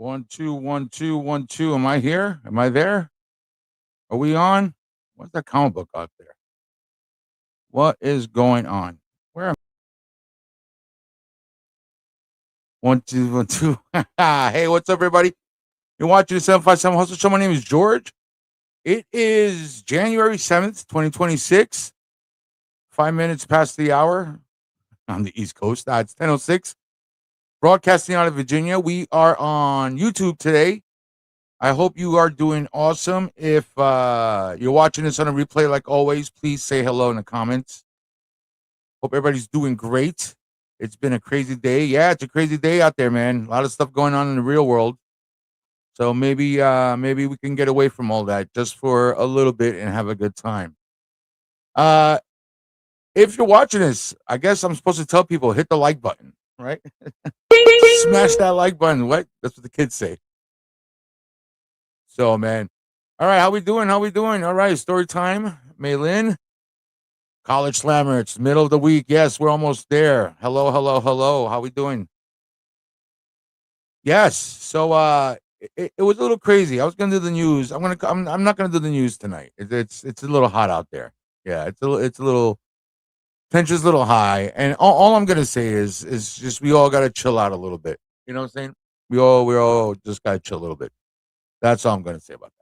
1, 2, 1, 2, 1, 2. Am I here? Am I there? Are we on? What's that comic book out there? What is going on? Where am 1, 2, 1, 2. Hey, what's up, everybody? You're watching the 757 Hustle Show. My name is George. It is January 7th, 2026. 5 minutes past the hour on the East Coast. It's 10:06. Broadcasting out of Virginia. We are on YouTube today. I hope you are doing awesome. If you're watching this on a replay, like always, please say hello in the comments. Hope everybody's doing great. It's been a crazy day. Yeah, it's a crazy day out there, man. A lot of stuff going on in the real world. So maybe we can get away from all that just for a little bit and have a good time. If you're watching this, I guess I'm supposed to tell people hit the like button, right? Smash that like button. What? That's what the kids say. So, man. All right, how we doing? All right, story time. Maylin, College Slammer. It's the middle of the week. Yes, we're almost there. Hello. How we doing? Yes. So, it was a little crazy. I was gonna do the news. I'm not gonna do the news tonight. It's a little hot out there. Yeah, it's a little tension's a little high, and all I'm gonna say is just we all gotta chill out a little bit. You know what I'm saying? We all just gotta chill a little bit. That's all I'm gonna say about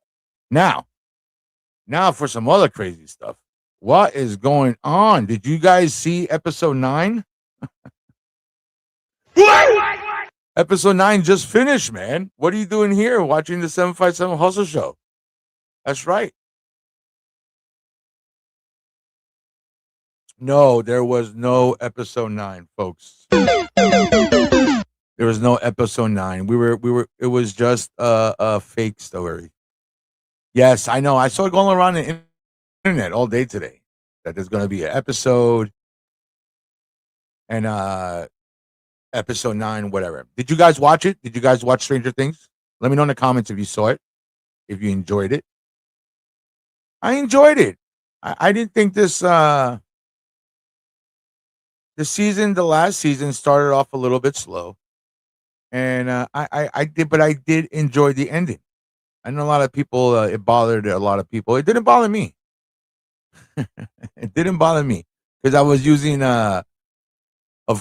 that. Now for some other crazy stuff. What is going on? Did you guys see episode 9? What? Episode 9 just finished, man. What are you doing here watching the 757 Hustle Show? That's right. No, there was no episode 9, folks. There was no episode 9. It was just a fake story. Yes, I know. I saw it going around the internet all day today that there's going to be an episode and episode 9, whatever. Did you guys watch it? Did you guys watch Stranger Things? Let me know in the comments if you saw it, if you enjoyed it. I enjoyed it. I didn't think this the last season started off a little bit slow, and I did enjoy the ending. I know a lot of people it bothered a lot of people. It didn't bother me. It didn't bother me because I was using of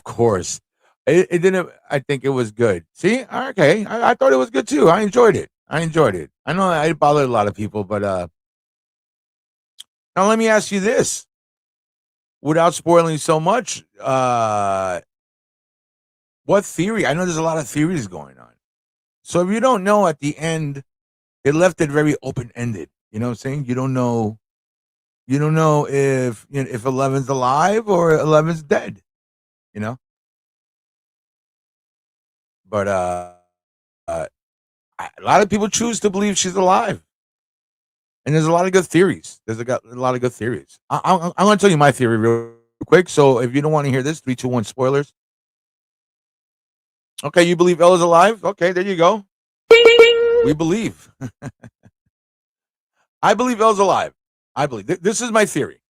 course. It didn't. I think it was good. See, okay. I thought it was good too. I enjoyed it. I know it bothered a lot of people, but now let me ask you this, without spoiling so much. What theory? I know there's a lot of theories going on. So if you don't know, at the end, it left it very open ended. You know what I'm saying? You don't know. You don't know if 11's alive or 11's dead. You know. But a lot of people choose to believe she's alive, and there's a lot of good theories. There's a lot of good theories. I'm going to tell you my theory real quick. So if you don't want to hear this, 3, 2, 1 spoilers. Okay, you believe Ella's alive? Okay, there you go. We believe. I believe Ella's alive. I believe this is my theory.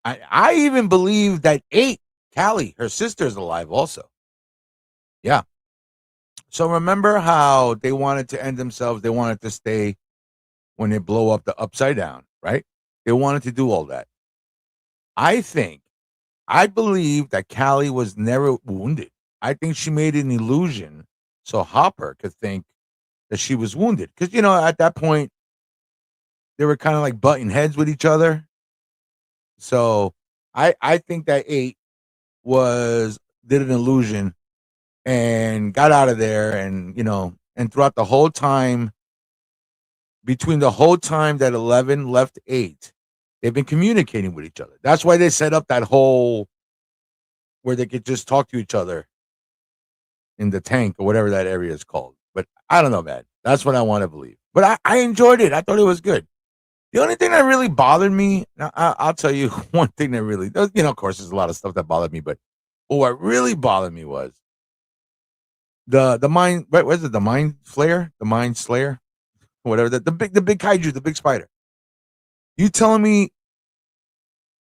I even believe that 8, Callie, her sister, is alive also. Yeah. So remember how they wanted to end themselves? They wanted to stay when they blow up the Upside Down, right? They wanted to do all that. I believe that Callie was never wounded. I think she made an illusion so Hopper could think that she was wounded. Because, at that point, they were kind of like butting heads with each other. So I think that 8 did an illusion and got out of there, and throughout the whole time, between the whole time that 11 left 8, they've been communicating with each other. That's why they set up that whole where they could just talk to each other in the tank or whatever that area is called. But I don't know, man. That's what I want to believe. But I enjoyed it. I thought it was good. The only thing that really bothered me, I'll tell you one thing that really does, of course, there's a lot of stuff that bothered me, but what really bothered me was the mind, what was it? The mind flare, the mind slayer, whatever, the big kaiju, the big spider. You telling me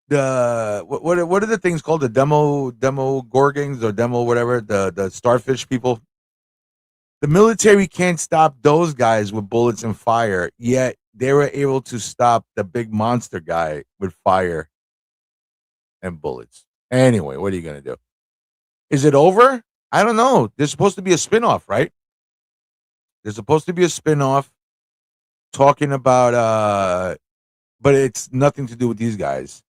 what are the things called? The demo gorgons or demo whatever, the starfish people. The military can't stop those guys with bullets and fire, yet they were able to stop the big monster guy with fire and bullets. Anyway, what are you gonna do? Is it over? I don't know. There's supposed to be a spinoff, right? There's supposed to be a spinoff talking about but it's nothing to do with these guys.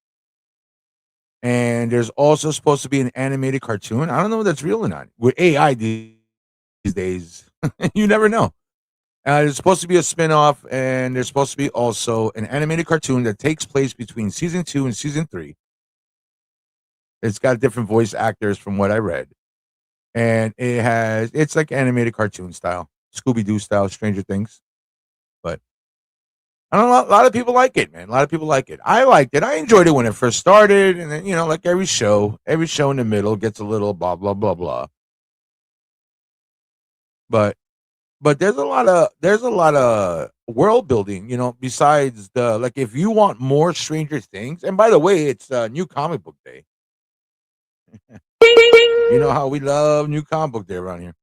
And there's also supposed to be an animated cartoon. I don't know if that's real or not. With AI these days, you never know. There's supposed to be a spinoff, and there's supposed to be also an animated cartoon that takes place between season 2 and season 3. It's got different voice actors from what I read. And it's like animated cartoon style, Scooby Doo style, Stranger Things. But I don't know, a lot of people like it, man. A lot of people like it. I liked it. I enjoyed it when it first started. And then, like every show in the middle gets a little blah, blah, blah, blah. But there's a lot of world building, besides the like if you want more Stranger Things, and by the way, it's new comic book day. You know how we love new comic book day around here.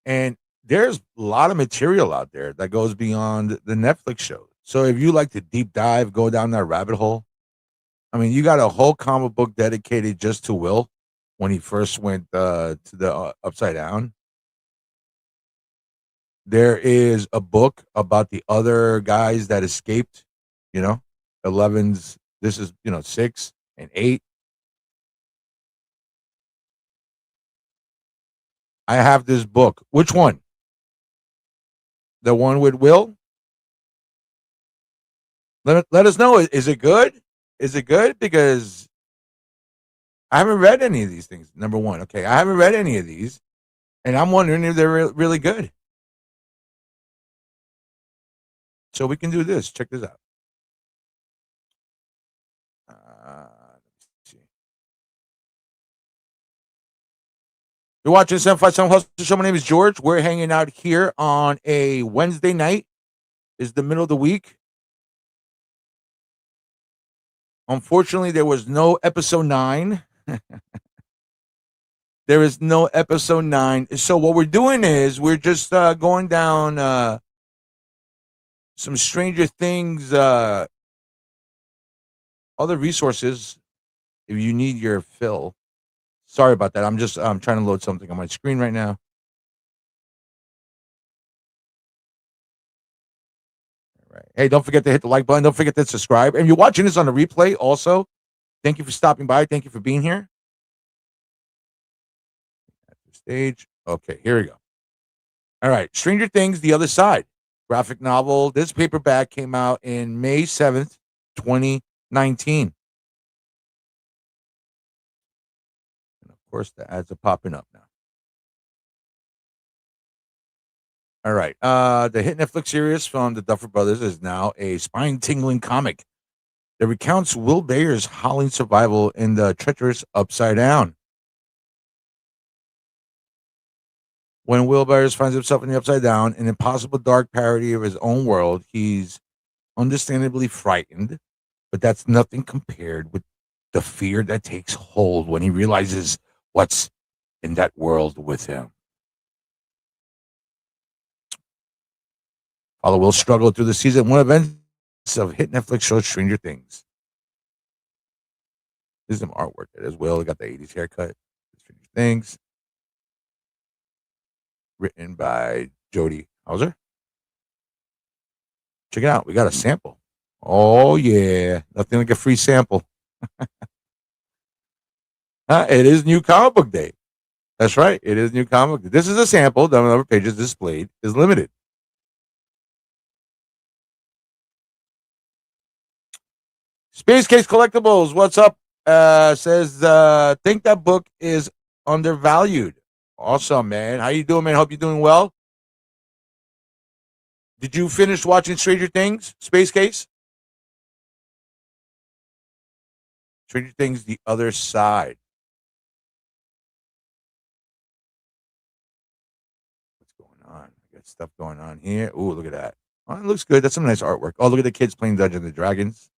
And there's a lot of material out there that goes beyond the Netflix show. So if you like to deep dive, go down that rabbit hole, I mean, you got a whole comic book dedicated just to Will when he first went to the Upside Down. There is a book about the other guys that escaped, you know, 11's, this is, 6 and 8. I have this book. Which one? The one with Will? Let us know. Is it good? Is it good? Because I haven't read any of these things. Number one. Okay. I haven't read any of these. And I'm wondering if they're really good. So we can do this. Check this out. Let's see. You're watching 757 Hustle Show. My name is George. We're hanging out here on a Wednesday night. Is the middle of the week. Unfortunately, there was no episode 9. There is no episode 9. So what we're doing is we're just going down some Stranger Things other resources if you need your fill. Sorry about that. I'm trying to load something on my screen right now. All right. Hey, don't forget to hit the like button. Don't forget to subscribe. And you're watching this on the replay also. Thank you for stopping by. Thank you for being here. At the stage. Okay, here we go. All right. Stranger Things, The Other Side. Graphic novel. This paperback came out in May 7th, 2019. And of course, the ads are popping up now. All right. The hit Netflix series from the Duffer Brothers is now a spine tingling comic that recounts Will Bayer's howling survival in the treacherous Upside Down. When Will Byers finds himself in the Upside Down, an impossible dark parody of his own world, he's understandably frightened, but that's nothing compared with the fear that takes hold when he realizes what's in that world with him. Follow Will struggle through the season one events of hit Netflix show Stranger Things. This is some artwork as well. Got the 80s haircut. Stranger Things. Written by Jody Hauser. Check it out. We got a sample. Oh, yeah. Nothing like a free sample. It is new comic book day. That's right. It is new comic book day. This is a sample. The number of pages displayed is limited. Space Case Collectibles. What's up? Says, think that book is undervalued. Awesome, man. How you doing, man? Hope you're doing well. Did you finish watching Stranger Things, Space Case? Stranger Things, The Other Side. What's going on? I got stuff going on here. Ooh, look at that. Oh, it looks good. That's some nice artwork. Oh, look at the kids playing Dungeons and Dragons.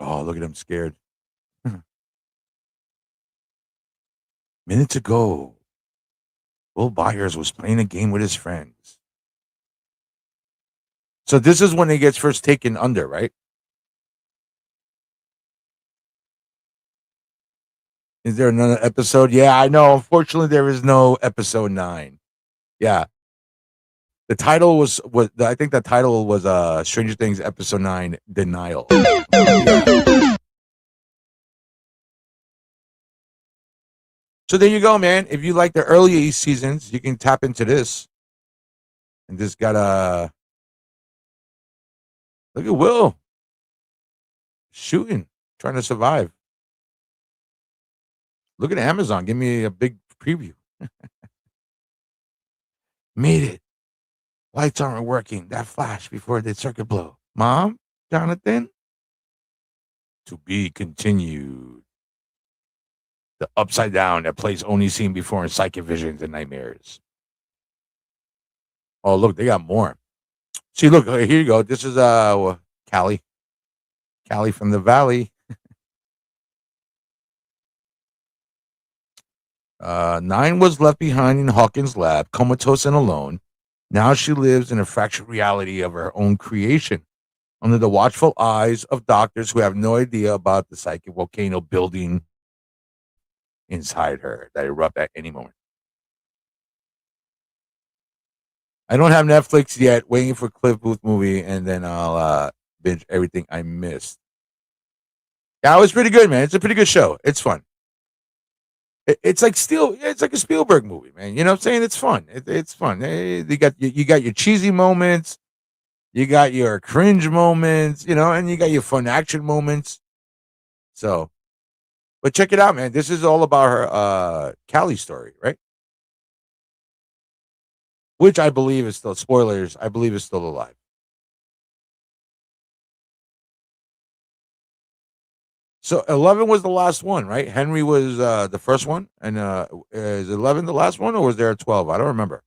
Oh, look at them scared. Minutes ago, Will Byers was playing a game with his friends. So this is when he gets first taken under, right? Is there another episode? Yeah, I know. Unfortunately, there is no episode 9. Yeah. The title was I think the title was Stranger Things episode 9 Denial. Yeah. So there you go, man. If you like the early seasons, you can tap into this. And just gotta look at Will shooting, trying to survive. Look at Amazon. Give me a big preview. Made it. Lights aren't working. That flash before the circuit blow. Mom, Jonathan, to be continued. The upside down that plays only seen before in psychic visions and nightmares. Oh, look, they got more. See, look, here you go. This is Callie. Callie from the Valley. 9 was left behind in Hawkins' lab, comatose and alone. Now she lives in a fractured reality of her own creation, under the watchful eyes of doctors who have no idea about the psychic volcano building inside her that erupt at any moment. I don't have Netflix yet. Waiting for Cliff Booth movie, and then I'll binge everything I missed. Yeah, it was pretty good, man. It's a pretty good show. It's fun. It's like it's like a Spielberg movie, man. You know what I'm saying? It's fun. It's fun. You got your cheesy moments, you got your cringe moments, and you got your fun action moments. So, but check it out, man. This is all about her Callie story, right? Which I believe is still spoilers. I believe is still alive. So 11 was the last one, right? Henry was the first one, and is 11 the last one, or was there a 12? I don't remember.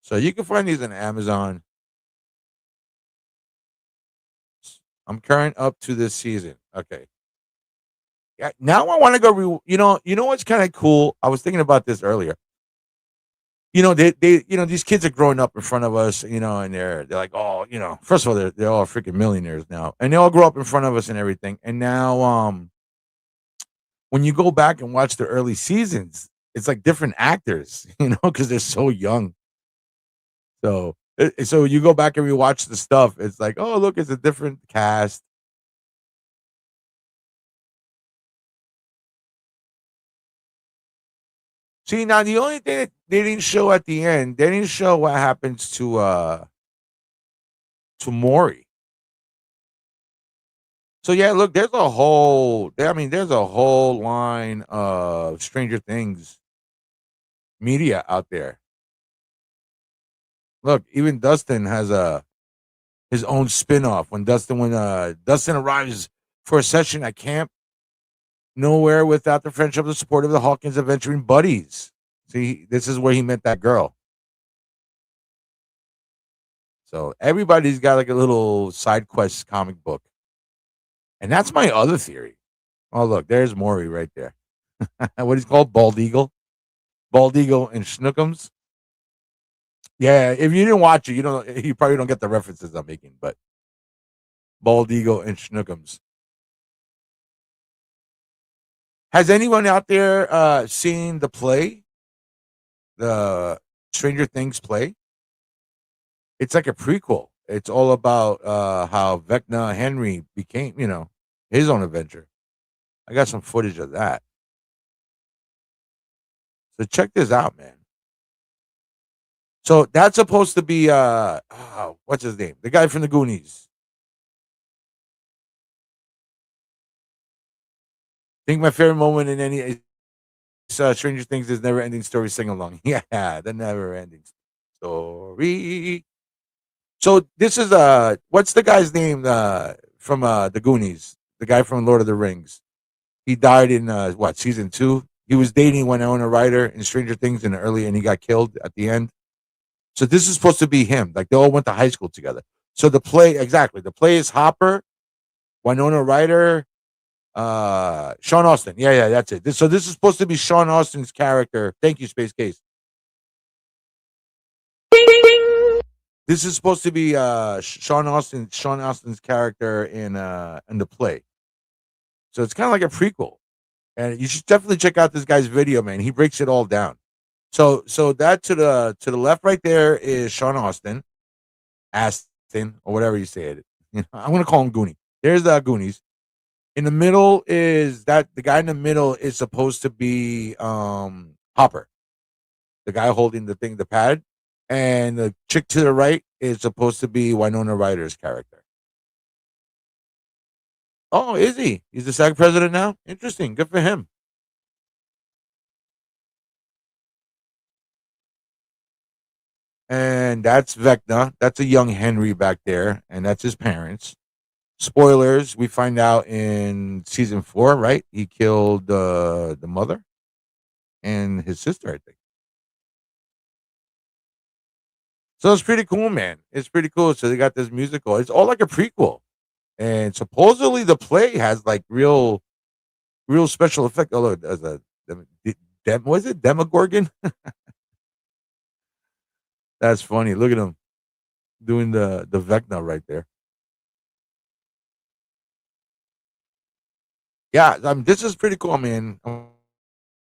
So you can find these on Amazon. I'm current up to this season. Okay. Yeah, now I want to go. You know what's kind of cool? I was thinking about this earlier. These kids are growing up in front of us, and they're like, oh, first of all, they're all freaking millionaires now, and they all grow up in front of us and everything. And now, when you go back and watch the early seasons, it's like different actors, because they're so young. So you go back and rewatch the stuff. It's like, oh, look, it's a different cast. See, now the only thing that they didn't show at the end, they didn't show what happens to Maury. So yeah, look, there's a whole line of Stranger Things media out there. Look, even Dustin has his own spin-off. When Dustin arrives for a session at camp, nowhere without the friendship and support of the Hawkins adventuring buddies. See, this is where he met that girl. So everybody's got like a little side quest comic book. And that's my other theory. Oh, look, there's Maury right there. What he's called? Bald Eagle. Bald Eagle and Schnookums. Yeah, if you didn't watch it, you probably don't get the references I'm making, but Bald Eagle and Schnookums. Has anyone out there seen the play? The Stranger Things play? It's like a prequel. It's all about how Vecna Henry became, his own adventure. I got some footage of that. So check this out, man. So that's supposed to be what's his name? The guy from the Goonies. I think my favorite moment in any Stranger Things is Never Ending Story sing along. Yeah, the Never Ending Story. So this is what's the guy's name from the Goonies? The guy from Lord of the Rings. He died in season 2? He was dating Winona Ryder in Stranger Things in the early, and he got killed at the end. So this is supposed to be him. Like they all went to high school together. So the play is Hopper, Winona Ryder, Sean Austin. Yeah, that's it. So this is supposed to be Sean Austin's character. Thank you, Space Case. This is supposed to be Sean Austin's character in the play. So it's kind of like a prequel. And you should definitely check out this guy's video, man. He breaks it all down. So that to the left right there is Sean Astin, or whatever you say it. I'm gonna call him Goonie. There's the Goonies. In the middle is that the guy in the middle is supposed to be Hopper, the guy holding the pad, and the chick to the right is supposed to be Winona Ryder's character. Oh, is he? He's the SAG president now. Interesting. Good for him. And that's Vecna. That's a young Henry back there, and that's his parents. Spoilers: we find out in season 4, right? He killed the mother and his sister, I think. So it's pretty cool, man. It's pretty cool. So they got this musical. It's all like a prequel, and supposedly the play has like real special effect. Oh, look, as a was it Demogorgon? That's funny. Look at him doing the Vecna right there. Yeah, this is pretty cool, man.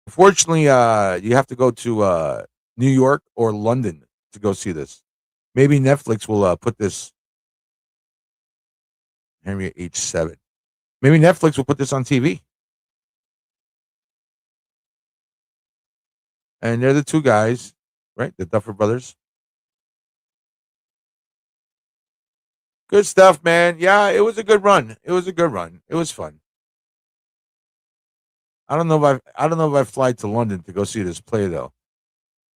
Unfortunately, you have to go to New York or London to go see this. Maybe Netflix will put this Henry H7. Maybe Netflix will put this on TV. And they're the two guys, right? The Duffer Brothers. Good stuff, man. Yeah, it was a good run. It was a good run. It was fun. I don't know if I fly to London to go see this play though.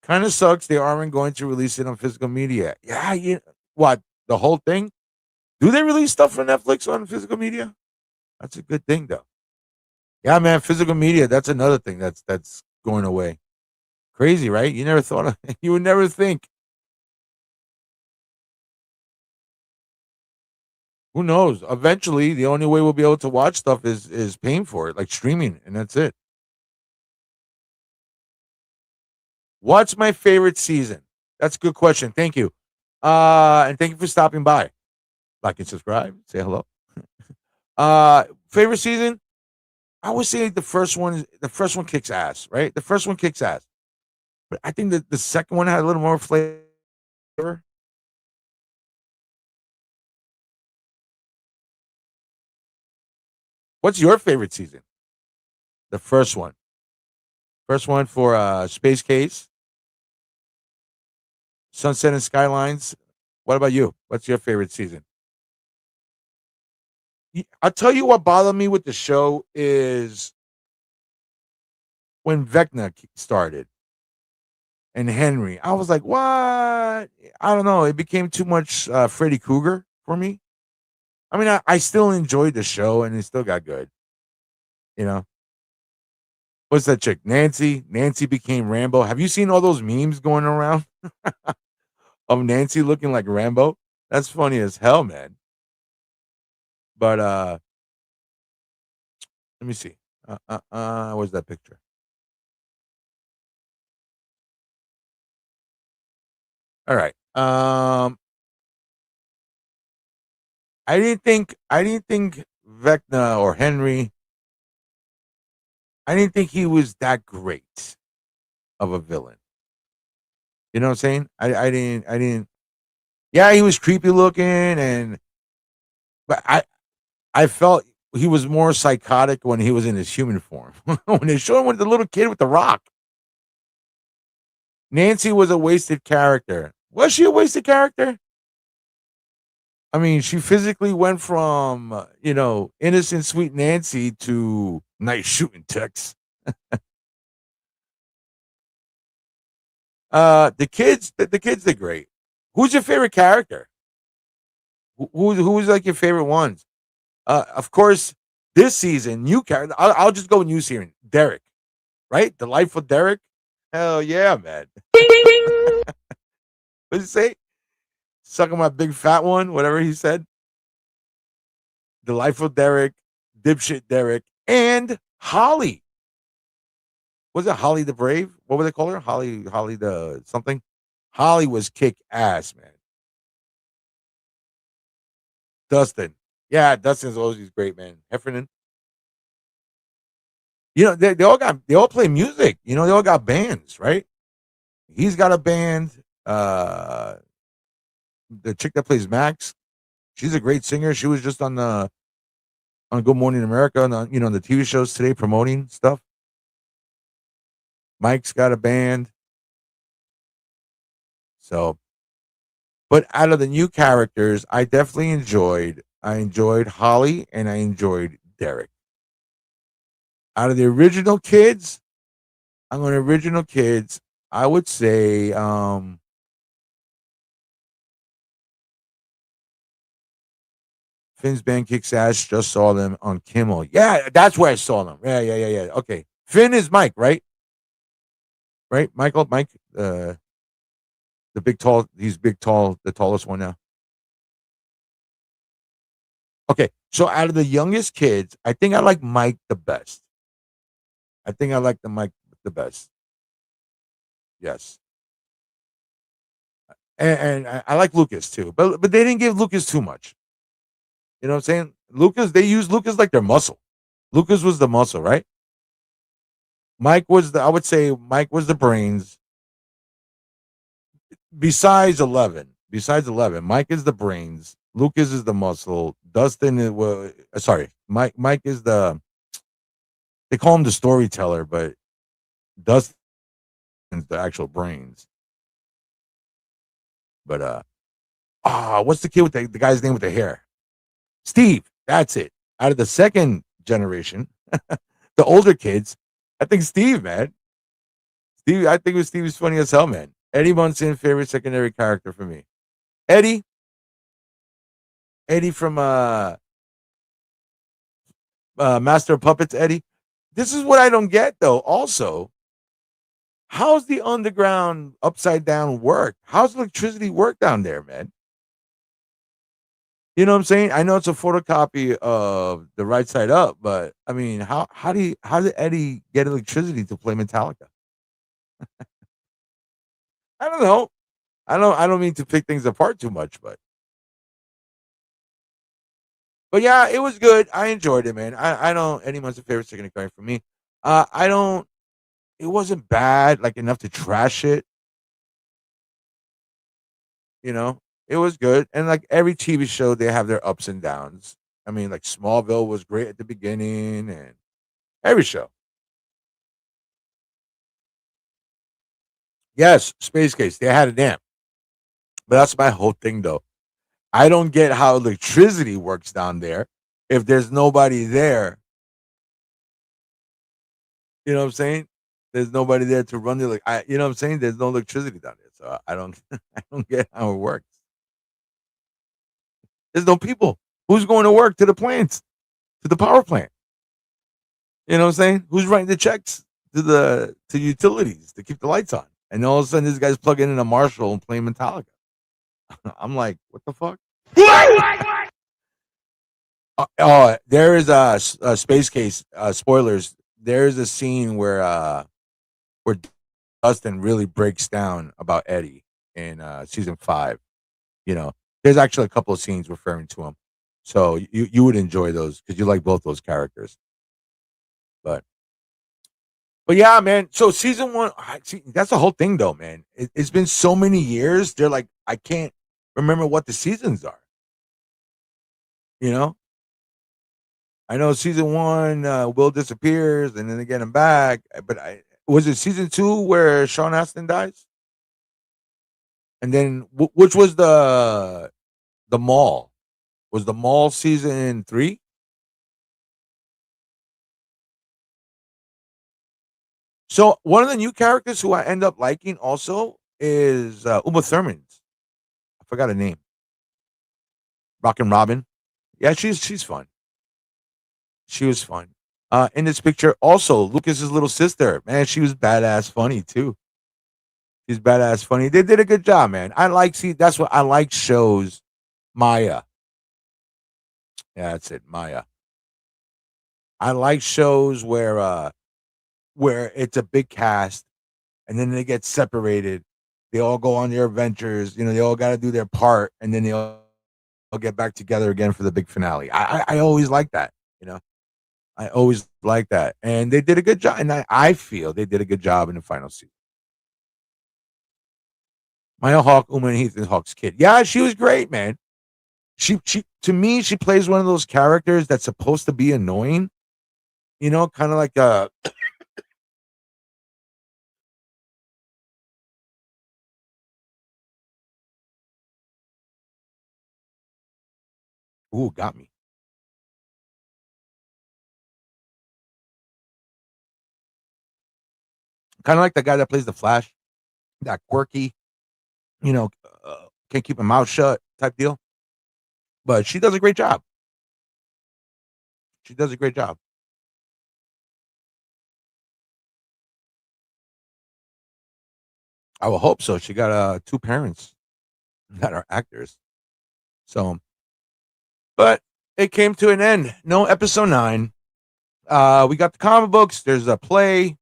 Kind of sucks they aren't going to release it on physical media. Yeah, what, the whole thing? Do they release stuff for Netflix on physical media? That's a good thing though. Yeah, man, physical media, that's another thing that's going away. Crazy, right? You never thought of you would never think. Who knows? Eventually, the only way we'll be able to watch stuff is paying for it, like streaming, and that's it. What's my favorite season? That's a good question. Thank you. And thank you for stopping by. Like and subscribe. Say hello. Favorite season? I would say the first one kicks ass, right? The first one kicks ass. But I think that the second one had a little more flavor. What's your favorite season? The first one. First one for Space Case, Sunset and Skylines. What about you? What's your favorite season? I'll tell you what bothered me with the show is when Vecna started and Henry. I was like, what? I don't know. It became too much Freddy Krueger for me. I mean, I still enjoyed the show and it still got good. You know, what's that chick? Nancy. Nancy became Rambo. Have you seen all those memes going around of Nancy looking like Rambo? That's funny as hell, man. But let me see. Where's that picture? All right. I didn't think Vecna or Henry. I didn't think he was that great of a villain. You know what I'm saying? I didn't. Yeah, he was creepy looking, and but I felt he was more psychotic when he was in his human form. When they showed him with the little kid with the rock, Nancy was a wasted character. Was she a wasted character? I mean, she physically went from innocent sweet Nancy to nice shooting Tex. The kids did great. Who's your favorite character? Who's like your favorite ones? Of course, this season, new character. I'll just go news here. Derek, right? The life of Derek. Hell yeah, man. What did he say? Sucking my big fat one, whatever he said. The life of Derek, dipshit Derek. And Holly. Was it Holly the Brave? What would they call her? Holly the something? Holly was kick ass, man. Dustin. Yeah, Dustin's always great, man. Heffernan. They all play music. They all got bands, right? He's got a band. Uh the chick that plays Max, she's a great singer. She was just on Good Morning America on the TV shows today promoting stuff. Mike's got a band. So, but out of the new characters, I enjoyed Holly and I enjoyed Derek. Out of the original kids, I'm going to original kids. I would say Finn's band kicks ass. Just saw them on Kimmel. Yeah, that's where I saw them. Yeah. Okay, Finn is Mike, right? Right, Mike. The big tall. He's big tall, the tallest one now. Okay, so out of the youngest kids, I think I like Mike the best. I think I like the Mike the best. Yes, and I like Lucas too, but they didn't give Lucas too much. You know what I'm saying? Lucas, they used Lucas like their muscle. Lucas was the muscle, right? I would say Mike was the brains. Besides 11, Mike is the brains. Lucas is the muscle. Dustin is, well, sorry, Mike is they call him the storyteller, but Dustin's the actual brains. But what's the kid with the guy's name with the hair? Steve. That's it. Out of the second generation, the older kids, I think Steve, man. I think Steve is funny as hell, man. Eddie Munson, favorite secondary character for me. Eddie. Eddie from Master of Puppets, Eddie. This is what I don't get though. Also, how's the underground upside down work? How's electricity work down there, man? You know what I'm saying? I know it's a photocopy of the right side up, but I mean, how did Eddie get electricity to play Metallica? I don't know. I don't mean to pick things apart too much, but yeah, it was good. I enjoyed it, man. I don't anyone's a favorite second card for me. I don't it wasn't bad, like enough to trash it, you know. It was good. And like every TV show, they have their ups and downs. I mean, like Smallville was great at the beginning and every show. Yes, Space Case. They had a dam. But that's my whole thing though. I don't get how electricity works down there if there's nobody there. You know what I'm saying? There's nobody there to run the you know what I'm saying? There's no electricity down there. So I don't I don't get how it works. There's no people. Who's going to work to the plants, to the power plant? You know what I'm saying? Who's writing the checks to utilities to keep the lights on? And all of a sudden, this guy's plugging in a Marshall and playing Metallica. I'm like, what the fuck? There is a Space Case. Spoilers. There is a scene where Dustin really breaks down about Eddie in season 5. You know, there's actually a couple of scenes referring to him, so you would enjoy those because you like both those characters. But yeah, man. So season 1, see, that's the whole thing, though, man. It's been so many years. They're like, I can't remember what the seasons are. You know, I know season 1, Will disappears and then they get him back. But was it season 2 where Sean Astin dies? And then which was the mall? Was the mall season 3? So one of the new characters who I end up liking also is Uma Thurman's. I forgot her name. Rockin' Robin. Yeah, she's fun. She was fun. In this picture, also Lucas's little sister. Man, she was badass funny too. She's badass funny. They did a good job, man. That's what I like shows. Maya. Yeah, that's it. Maya. I like shows where it's a big cast and then they get separated. They all go on their adventures. They all got to do their part, and then they'll get back together again for the big finale. I always like that. You know, I always like that, and they did a good job. And I feel they did a good job in the final season. Maya Hawke, Uma and Ethan Hawke's kid. Yeah, she was great, man. She to me, she plays one of those characters that's supposed to be annoying. Kind of like a ooh, got me. Kind of like the guy that plays the Flash, that quirky, you know, can't keep a mouth shut type deal. But she does a great job. She does a great job. I will hope so. She got two parents that are actors. So, but it came to an end. No episode 9. We got the comic books. There's a play.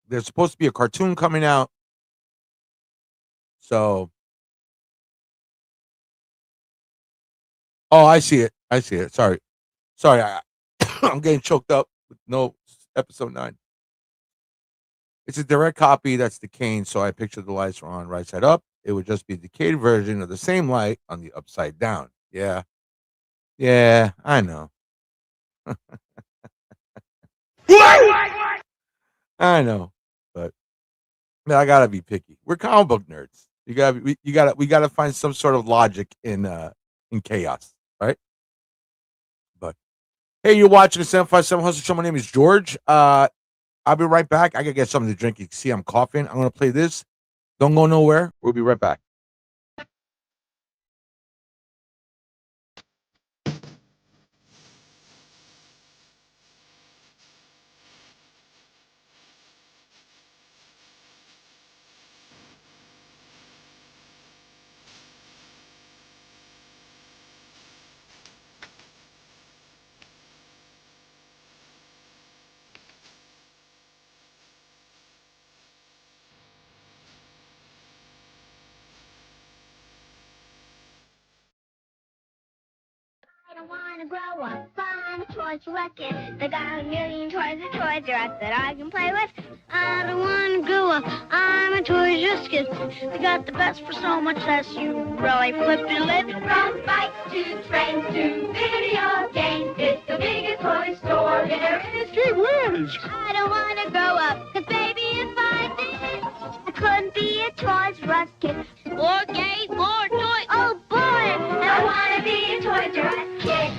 There's supposed to be a cartoon coming out. So, oh, I see it. I see it. Sorry. I'm getting choked up with no episode 9. It's a direct copy that's decaying, so I pictured the lights were on right side up. It would just be a decayed version of the same light on the upside down. Yeah. Yeah, I know. I know. But man, I gotta be picky. We're comic book nerds. We gotta find some sort of logic in chaos, right? But hey, you're watching the 757 Hustle Show. My name is George. I'll be right back. I gotta get something to drink. You can see I'm coughing. I'm gonna play this. Don't go nowhere. We'll be right back. I don't wanna grow up, I'm a toy collector. They got a million toys and toys that I can play with. I don't wanna grow up, I'm a toy just kid. They got the best for so much less, you really flip your lid. From bikes to trains to video games, it's the biggest toy store there is. Gee whiz! I don't wanna grow up, 'cause baby, if I did, I couldn't be a Toys R Us kid. More games, more toys. Oh boy, I wanna be a Toys R Us kid.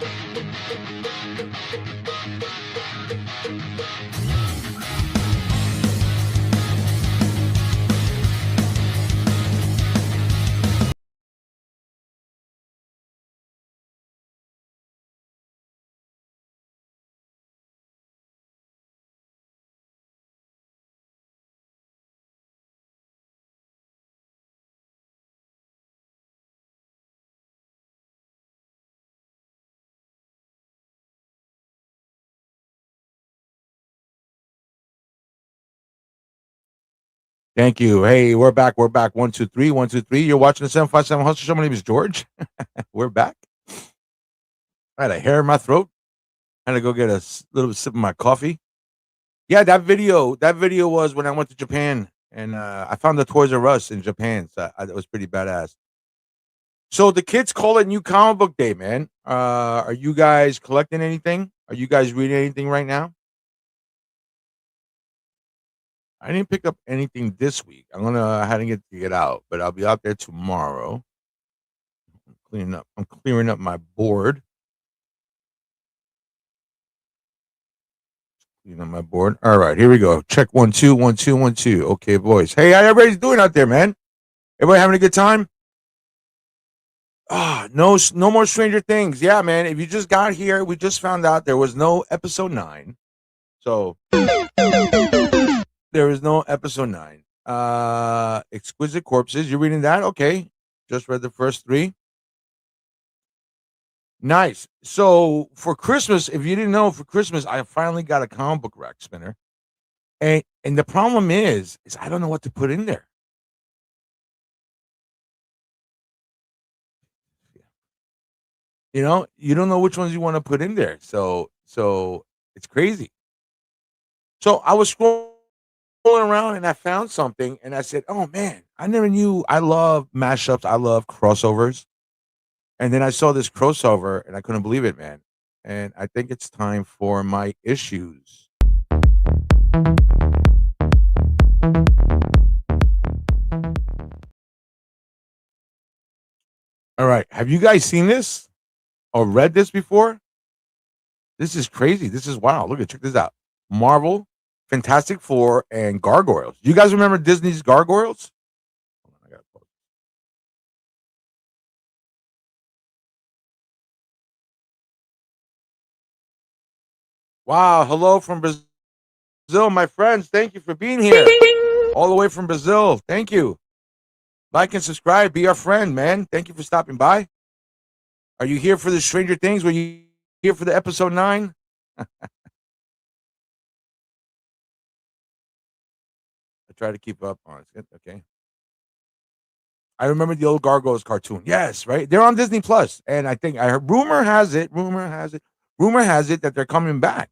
Thank you. Hey, we're back. We're back. 1, 2, 3. 1, 2, 3. You're watching the 757 Hustle Show. My name is George. We're back. I had a hair in my throat. I had to go get a little sip of my coffee. Yeah, that video was when I went to Japan and I found the Toys R Us in Japan. So that was pretty badass. So the kids call it New Comic Book Day, man. Are you guys collecting anything? Are you guys reading anything right now? I didn't pick up anything this week. I had to get out, but I'll be out there tomorrow. I'm clearing up my board. On my board. All right, here we go. Check 1, 2, 1, 2, 1, 2. Okay, boys. Hey, how everybody's doing out there, man? Everybody having a good time? No more Stranger Things. Yeah, man. If you just got here, we just found out there was no episode 9. So there is no episode 9. Exquisite Corpses. You're reading that? Okay. Just read the first 3. Nice. So for Christmas, if you didn't know, for Christmas, I finally got a comic book rack spinner. And the problem is I don't know what to put in there. You know, you don't know which ones you want to put in there. So it's crazy. So I was scrolling around and I found something and I said, "Oh man, I never knew I love mashups. I love crossovers." And then I saw this crossover and I couldn't believe it, man. And I think it's time for my issues. All right. Have you guys seen this or read this before? This is crazy. This is wow. Look at check this out. Marvel, Fantastic Four, and Gargoyles. You guys remember Disney's Gargoyles? Hold on, I gotta pause. Wow. Hello from Brazil, my friends. Thank you for being here. All the way from Brazil. Thank you. Like and subscribe. Be our friend, man. Thank you for stopping by. Are you here for the Stranger Things? Were you here for the episode 9? I try to keep up on it. Okay. I remember the old Gargoyles cartoon. Yes, right. They're on Disney Plus, and I think I heard rumor has it that they're coming back.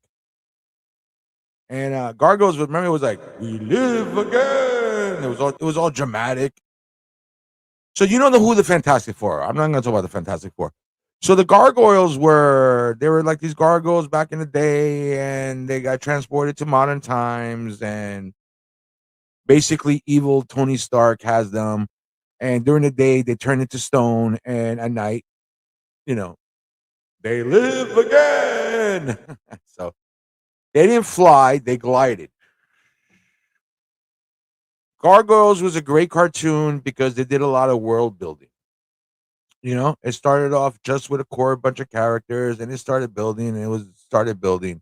And Gargoyles, remember, it was like "We live again." It was all dramatic. So you know who the Fantastic Four are. I'm not going to talk about the Fantastic Four. So the Gargoyles were like these gargoyles back in the day, and they got transported to modern times, and basically evil Tony Stark has them. And during the day, they turn into stone, and at night, you know, they live again. So they didn't fly; they glided. Gargoyles was a great cartoon because they did a lot of world building. You know, it started off just with a core bunch of characters, and it started building, and it was started building.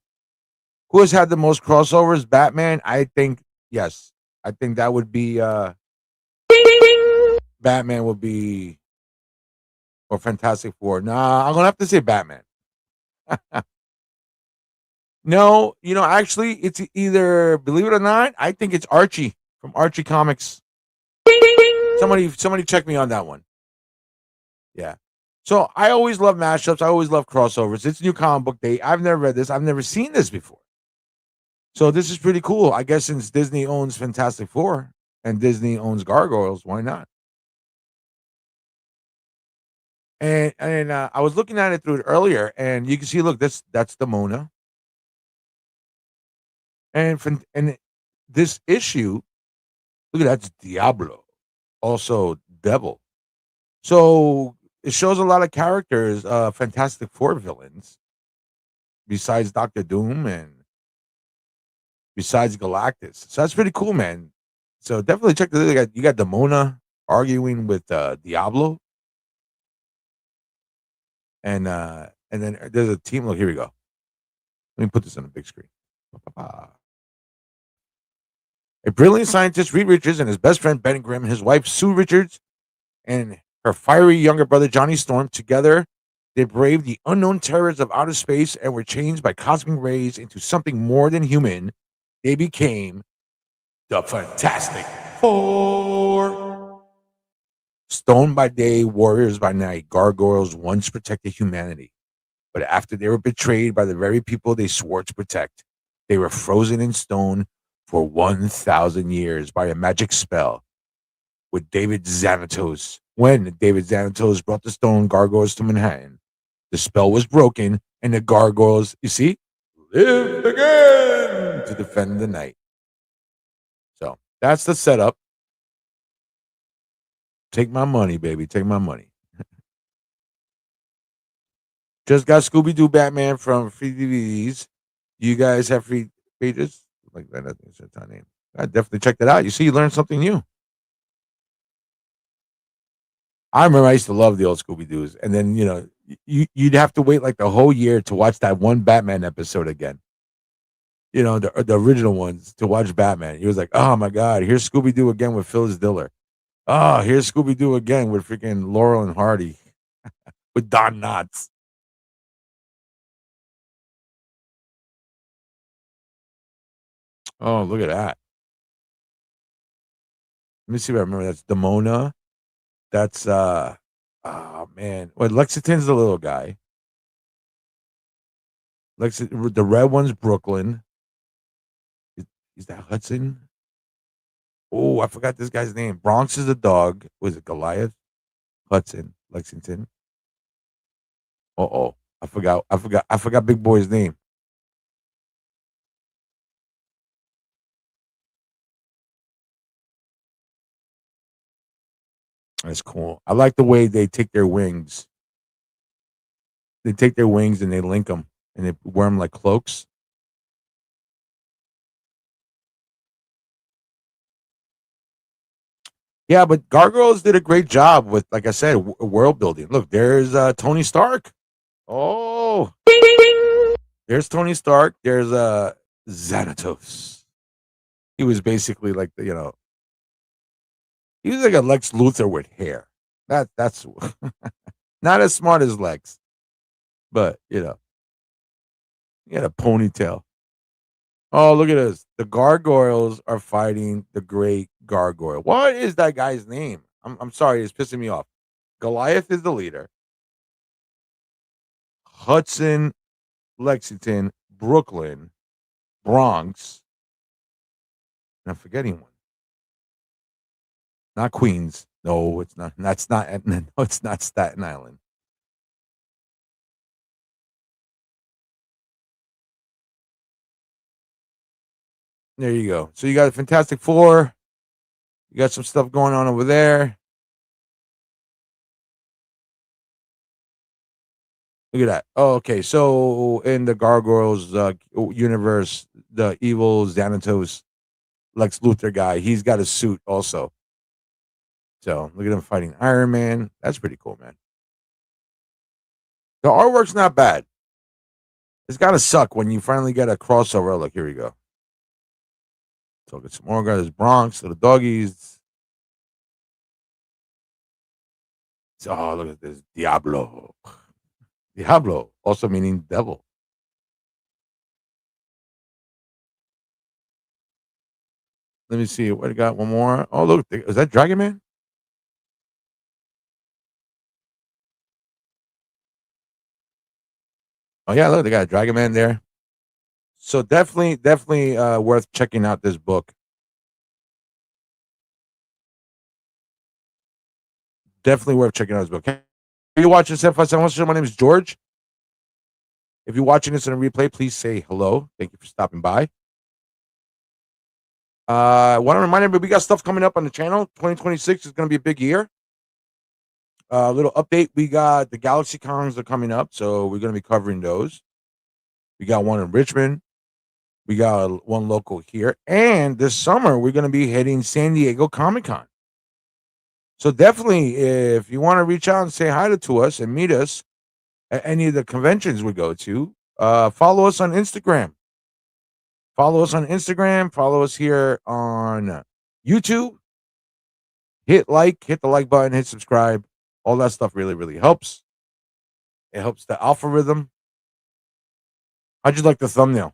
Who has had the most crossovers? Batman. I think yes. I think that would be Batman would be or Fantastic Four. Nah, I'm gonna have to say Batman. No, actually, it's either believe it or not, I think it's Archie from Archie Comics. Somebody check me on that one. Yeah. So I always love mashups. I always love crossovers. It's new comic book day. I've never read this. I've never seen this before. So this is pretty cool. I guess since Disney owns Fantastic Four and Disney owns Gargoyles, why not? And I was looking at it through it earlier, and you can see, look, that's the Mona, and this issue, look at that's Diablo, also Devil. So it shows a lot of characters, Fantastic Four villains, besides Doctor Doom and besides Galactus. So that's pretty cool, man. So definitely check the you got Demona arguing with Diablo, and then there's a team. Look, here we go. Let me put this on the big screen. A brilliant scientist, Reed Richards, and his best friend Ben Grimm, his wife Sue Richards, and her fiery younger brother Johnny Storm. Together, they braved the unknown terrors of outer space and were changed by cosmic rays into something more than human. They became the Fantastic Four. Stone by day, warriors by night, gargoyles once protected humanity. But after they were betrayed by the very people they swore to protect, they were frozen in stone for 1,000 years by a magic spell with David Xanatos. When David Xanatos brought the stone gargoyles to Manhattan, the spell was broken and the gargoyles, you see, lived again to defend the night. So that's the setup. Take my money, baby. Take my money. Just got Scooby Doo Batman from free DVDs. You guys have free pages? Like that, I think it's a name. I definitely check that out. You see, you learned something new. I remember I used to love the old Scooby Doo's, and then you'd have to wait like the whole year to watch that one Batman episode again. The original ones to watch Batman. He was like, oh my god, here's Scooby Doo again with Phyllis Diller. Oh, here's Scooby Doo again with freaking Laurel and Hardy with Don Knotts. Oh, look at that. Let me see if I remember. That's Demona. That's oh man. Well, Lexington's the little guy. The red one's Brooklyn. Is that Hudson? Oh, I forgot this guy's name. Bronx is the dog. Was it Goliath? Hudson, Lexington. Oh, I forgot Big Boy's name. That's cool. I like the way they take their wings. They take their wings and they link them and they wear them like cloaks. Yeah, but Gargoyles did a great job with, like I said, world building. Look, there's Tony Stark. Oh, there's Tony Stark. There's Xanatos. He was basically like he was like a Lex Luthor with hair. That's not as smart as Lex, but he had a ponytail. Oh, look at this. The Gargoyles are fighting the Great Gargoyle. What is that guy's name? I'm sorry, it's pissing me off. Goliath is the leader. Hudson, Lexington, Brooklyn, Bronx. And I'm forgetting one. Not Queens. No, it's not. That's not. No, it's not Staten Island. There you go. So you got a Fantastic Four. You got some stuff going on over there. Look at that. Oh, okay. So in the Gargoyles universe, the evil Xanatos Lex Luthor guy, he's got a suit also. So look at him fighting Iron Man. That's pretty cool, man. The artwork's not bad. It's gotta suck when you finally get a crossover. Look, here we go. So get some more guys. Bronx, little doggies. Oh, look at this. Diablo. Diablo, also meaning devil. Let me see. What I got? One more. Oh, look. Is that Dragon Man? Oh, yeah. Look, they got a Dragon Man there. So definitely worth checking out this book. Definitely worth checking out this book. Are you watching 757? My name is George. If you're watching this in a replay, please say hello. Thank you for stopping by. I want to remind everybody we got stuff coming up on the channel. 2026 is going to be a big year. A little update. We got the Galaxy Cons are coming up, so we're going to be covering those. We got one in Richmond. We got one local here. And this summer, we're going to be hitting San Diego Comic-Con. So definitely, if you want to reach out and say hi to us and meet us at any of the conventions we go to, follow us on Instagram. Follow us on Instagram. Follow us here on YouTube. Hit the like button, hit subscribe. All that stuff really, really helps. It helps the algorithm. How'd you like the thumbnail?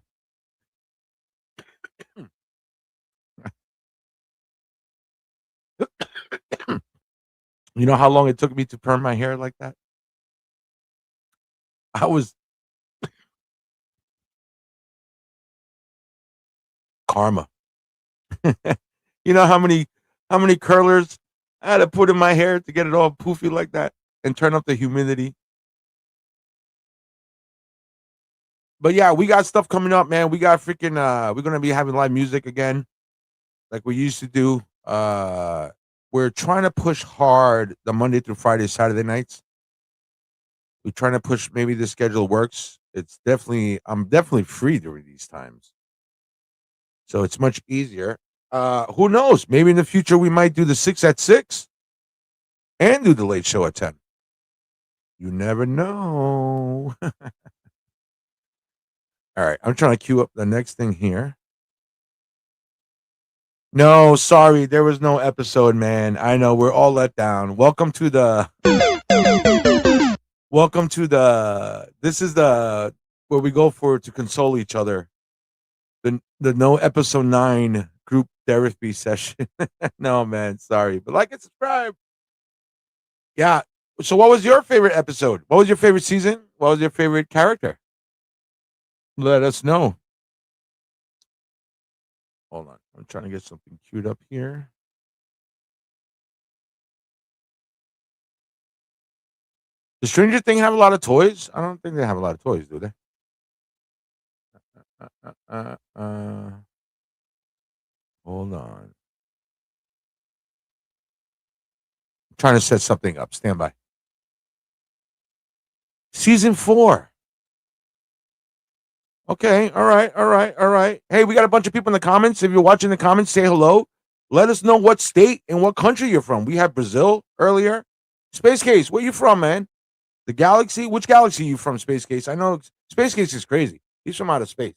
You know how long it took me to perm my hair like that? I was karma. You know how many curlers I had to put in my hair to get it all poofy like that and turn up the humidity. But yeah, we got stuff coming up, man. We got freaking we're gonna be having live music again, like we used to do. We're trying to push hard the Monday through Friday, Saturday nights. We're trying to push, maybe the schedule works. I'm definitely free during these times. So it's much easier. Who knows? Maybe in the future we might do the 6 at 6 and do the late show at 10. You never know. All right, I'm trying to queue up the next thing here. No, sorry, there was no episode, man. I know we're all let down. Welcome to the this is the where we go for to console each other. the no episode 9 group therapy session. No, man, sorry. But like and subscribe. Yeah. So what was your favorite episode? What was your favorite season? What was your favorite character? Let us know. Hold on. I'm trying to get something queued up here. Does Stranger Thing have a lot of toys? I don't think they have a lot of toys, do they? Hold on. I'm trying to set something up. Stand by. Season 4. Okay. All right. All right. All right. Hey, we got a bunch of people in the comments. If you're watching the comments, say hello. Let us know what state and what country you're from. We had Brazil earlier. Space Case, where you from, man? The galaxy? Which galaxy are you from, Space Case? I know Space Case is crazy. He's from outer space.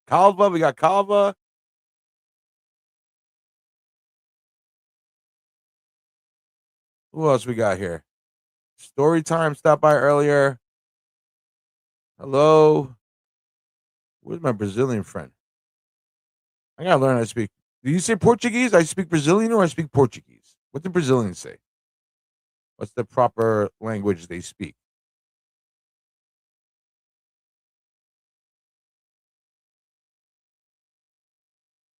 Calva, we got Calva. Who else we got here? Story time stopped by earlier. Hello. Where's my Brazilian friend? I gotta learn how to speak. Do you say Portuguese? I speak Brazilian or I speak Portuguese? What do Brazilians say? What's the proper language they speak?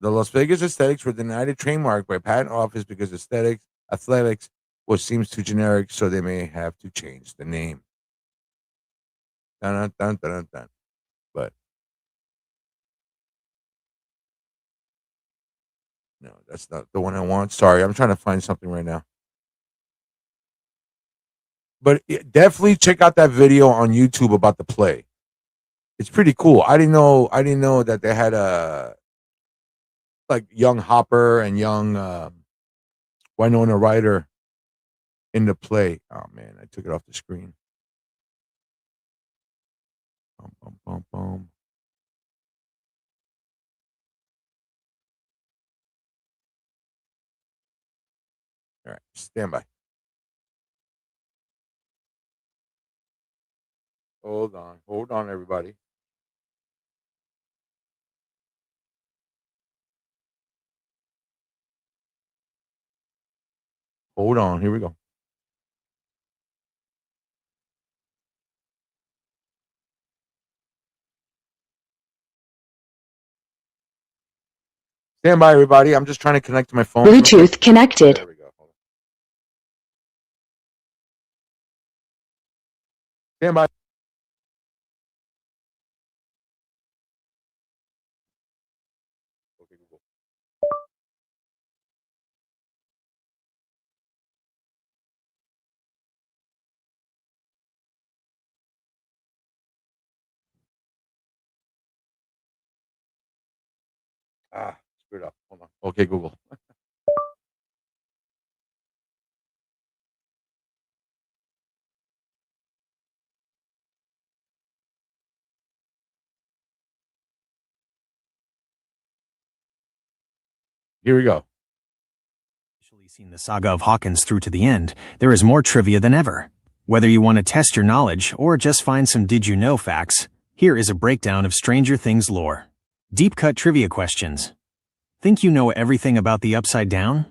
The Las Vegas Aesthetics were denied a trademark by patent office because athletics was seems too generic, so they may have to change the name. Dun, dun, dun, dun, dun, dun. But no, that's not the one I want. Sorry, I'm trying to find something right now. But definitely check out that video on YouTube about the play. It's pretty cool. I didn't know. I didn't know that they had a like young Hopper and young Winona Ryder in the play. Oh man, I took it off the screen. Bum, bum, bum, bum. All right, stand by. Hold on, everybody. Hold on. Here we go. Stand by, everybody. I'm just trying to connect to my phone. Bluetooth connected. There we go. Hold on. Stand by. Okay, Google. Screwed up. Hold on. Okay, Google. Here we go. Seen the saga of Hawkins through to the end, there is more trivia than ever. Whether you want to test your knowledge or just find some did you know facts, here is a breakdown of Stranger Things lore. Deep cut trivia questions. Think you know everything about the Upside Down?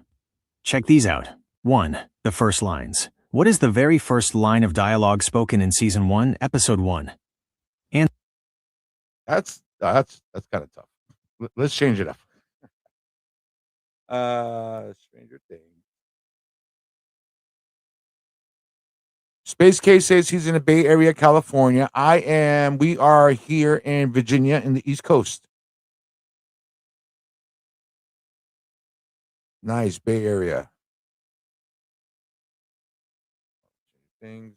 Check these out. 1. The first lines. What is the very first line of dialogue spoken in Season 1, Episode 1? And That's kind of tough. Let's change it up. Stranger Things. Space Case says he's in the Bay Area, California. We are here in Virginia in the East Coast. Nice, Bay Area. Things.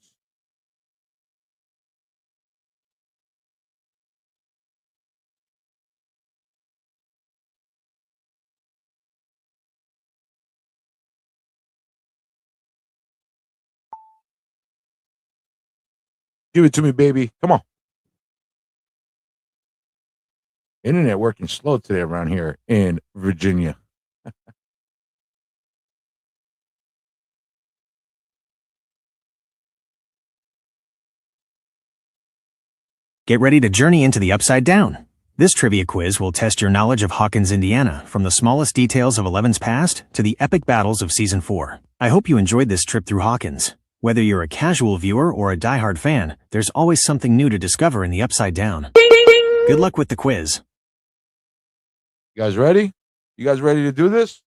Give it to me, baby. Come on. Internet working slow today around here in Virginia. Get ready to journey into the Upside Down. This trivia quiz will test your knowledge of Hawkins, Indiana, from the smallest details of Eleven's past to the epic battles of Season 4. I hope you enjoyed this trip through Hawkins. Whether you're a casual viewer or a diehard fan, there's always something new to discover in the Upside Down. Good luck with the quiz. You guys ready? You guys ready to do this?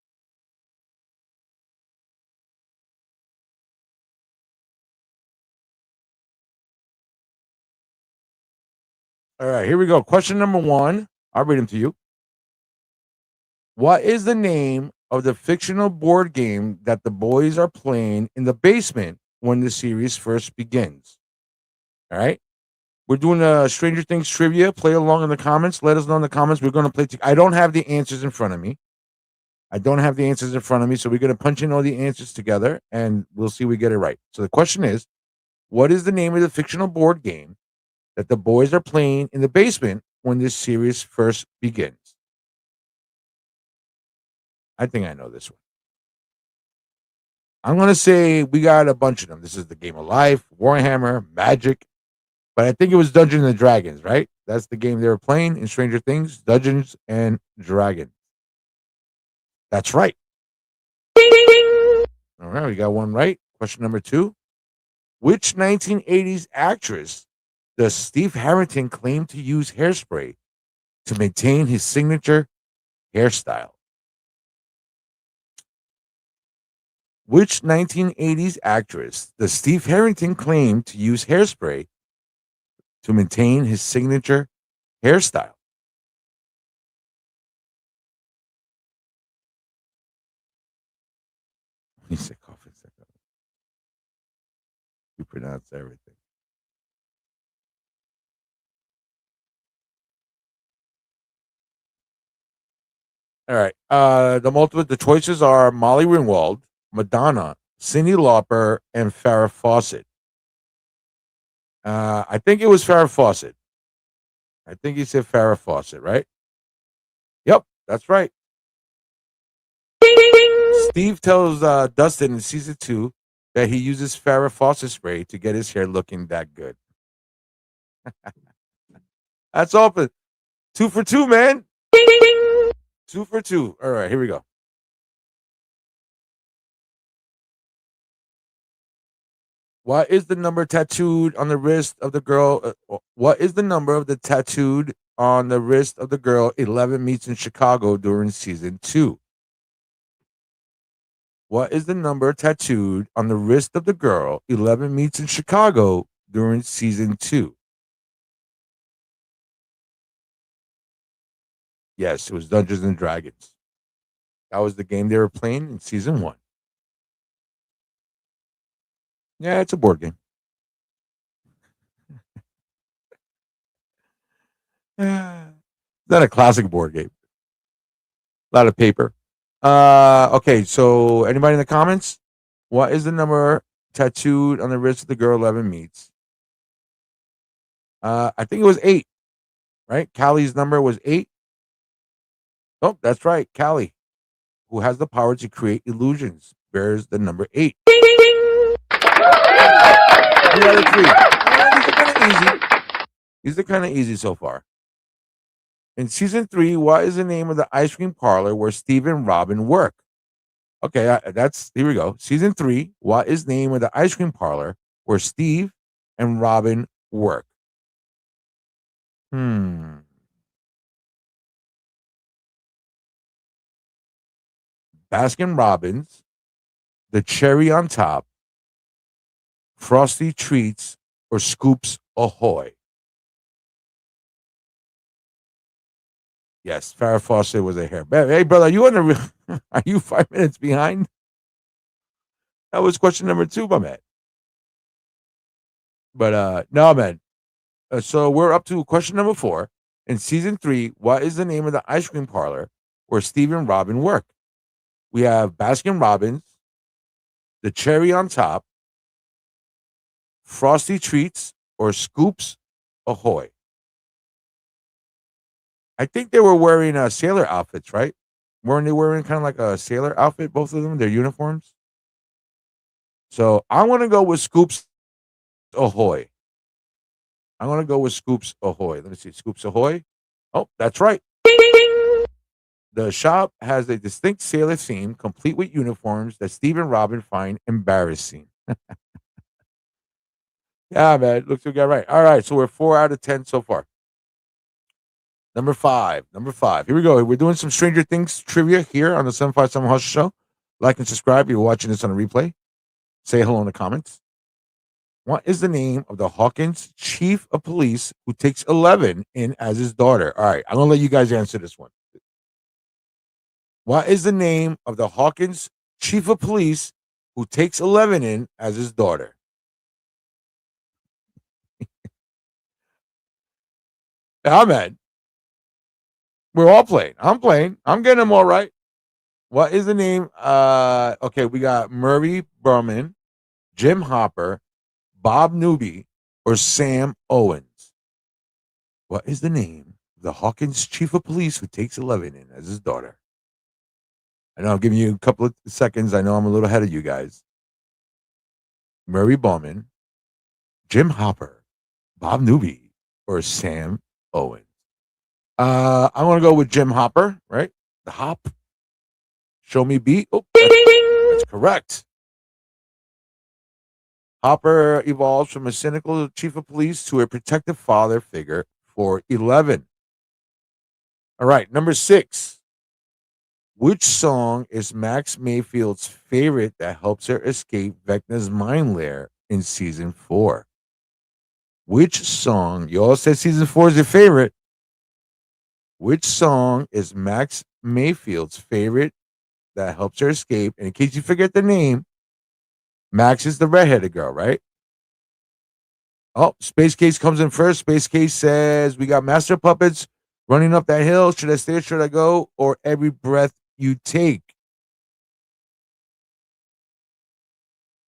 All right, here we go. Question number 1. I'll read them to you. What is the name of the fictional board game that the boys are playing in the basement when the series first begins? All right. We're doing a Stranger Things trivia. Play along in the comments. Let us know in the comments. We're going to play. I don't have the answers in front of me. So we're going to punch in all the answers together, and we'll see if we get it right. So the question is, what is the name of the fictional board game that the boys are playing in the basement when this series first begins? I think I know this one. I'm going to say we got a bunch of them. This is the Game of Life, Warhammer, Magic, but I think it was Dungeons and Dragons, right? That's the game they were playing in Stranger Things, Dungeons and Dragons. That's right. All right, we got one right. Question number 2. Which 1980s actress does Steve Harrington claim to use hairspray to maintain his signature hairstyle? Which 1980s actress does Steve Harrington claim to use hairspray to maintain his signature hairstyle? He said, "Coffee." You pronounce everything. All right. The choices are Molly Ringwald, Madonna, Cyndi Lauper, and Farrah Fawcett. I think it was Farrah Fawcett. I think he said Farrah Fawcett, right? Yep, that's right. Steve tells Dustin in season 2 that he uses Farrah Fawcett spray to get his hair looking that good. That's all for 2 for 2, man. 2 for 2. All right, here we go. What is the number tattooed on the wrist of the girl? What is the number of the tattooed on the wrist of the girl 11 meets in Chicago during season 2? What is the number tattooed on the wrist of the girl 11 meets in Chicago during season 2? Yes, it was Dungeons and Dragons. That was the game they were playing in season 1. Yeah, it's a board game. It's not a classic board game. A lot of paper. Okay, so anybody in the comments? What is the number tattooed on the wrist of the girl 11 meets? I think it was 8, right? Callie's number was 8. Oh, that's right. Callie, who has the power to create illusions, bears the number 8. 3 out of 3. These are kind of easy. These are kind of easy so far. In season 3, what is the name of the ice cream parlor where Steve and Robin work? Okay, here we go. Season 3, what is the name of the ice cream parlor where Steve and Robin work? Baskin Robbins, the cherry on top, Frosty Treats, or Scoops Ahoy? Yes, Farrah Fawcett was a hair. Hey, brother, are you 5 minutes behind? That was question number 2, my man. But no, man. So we're up to question number 4. In season 3, what is the name of the ice cream parlor where Steve and Robin work? We have Baskin Robbins, the cherry on top, Frosty Treats, or Scoops Ahoy? I think they were wearing sailor outfits, right? Weren't they wearing kind of like a sailor outfit, both of them, their uniforms? So I want to go with Scoops Ahoy. I'm gonna go with Scoops Ahoy. Let me see, Scoops Ahoy. Oh, that's right. The shop has a distinct sailor theme, complete with uniforms that Steve and Robin find embarrassing. Yeah, man. Looks like we got right. All right, so we're 4 out of 10 so far. Number five. Number five. Here we go. We're doing some Stranger Things trivia here on the 757 Hustle Show. Like and subscribe if you're watching this on a replay. Say hello in the comments. What is the name of the Hawkins chief of police who takes 11 in as his daughter? All right, I'm going to let you guys answer this one. What is the name of the Hawkins chief of police who takes 11 in as his daughter? Ahmed. We're all playing. I'm playing. I'm getting them all right. What is the name? Okay, we got Murray Berman, Jim Hopper, Bob Newby, or Sam Owens. What is the name of the Hawkins chief of police who takes 11 in as his daughter? I know I'm giving you a couple of seconds. I know I'm a little ahead of you guys. Murray Bowman, Jim Hopper, Bob Newby, or Sam Owens. I'm gonna go with Jim Hopper, right? The hop. Show me beat. Oh, that's correct. Hopper evolves from a cynical chief of police to a protective father figure for 11. All right, number 6. Which song is Max Mayfield's favorite that helps her escape Vecna's mind lair in season 4? Which song? You all said season 4 is your favorite. Which song is Max Mayfield's favorite that helps her escape? And in case you forget the name, Max is the redheaded girl, right? Oh, Space Case comes in first. Space Case says, we got Master Puppets running up that hill. Should I stay or should I go? Or every breath you take?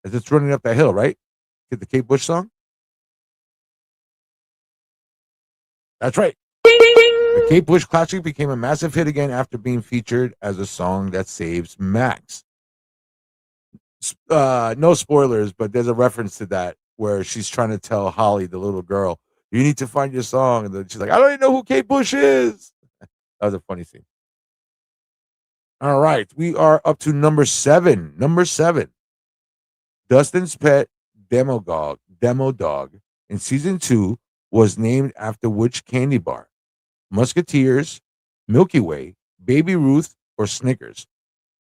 As it's running up that hill, right? Get the Kate Bush song? That's right. The Kate Bush classic became a massive hit again after being featured as a song that saves Max. No spoilers, but there's a reference to that where she's trying to tell Holly, the little girl, you need to find your song. And then she's like, I don't even know who Kate Bush is. That was a funny scene. All right. We are up to number 7. Number 7. Dustin's pet, Demo Dog, in season 2 was named after which candy bar? Musketeers, Milky Way, Baby Ruth, or Snickers?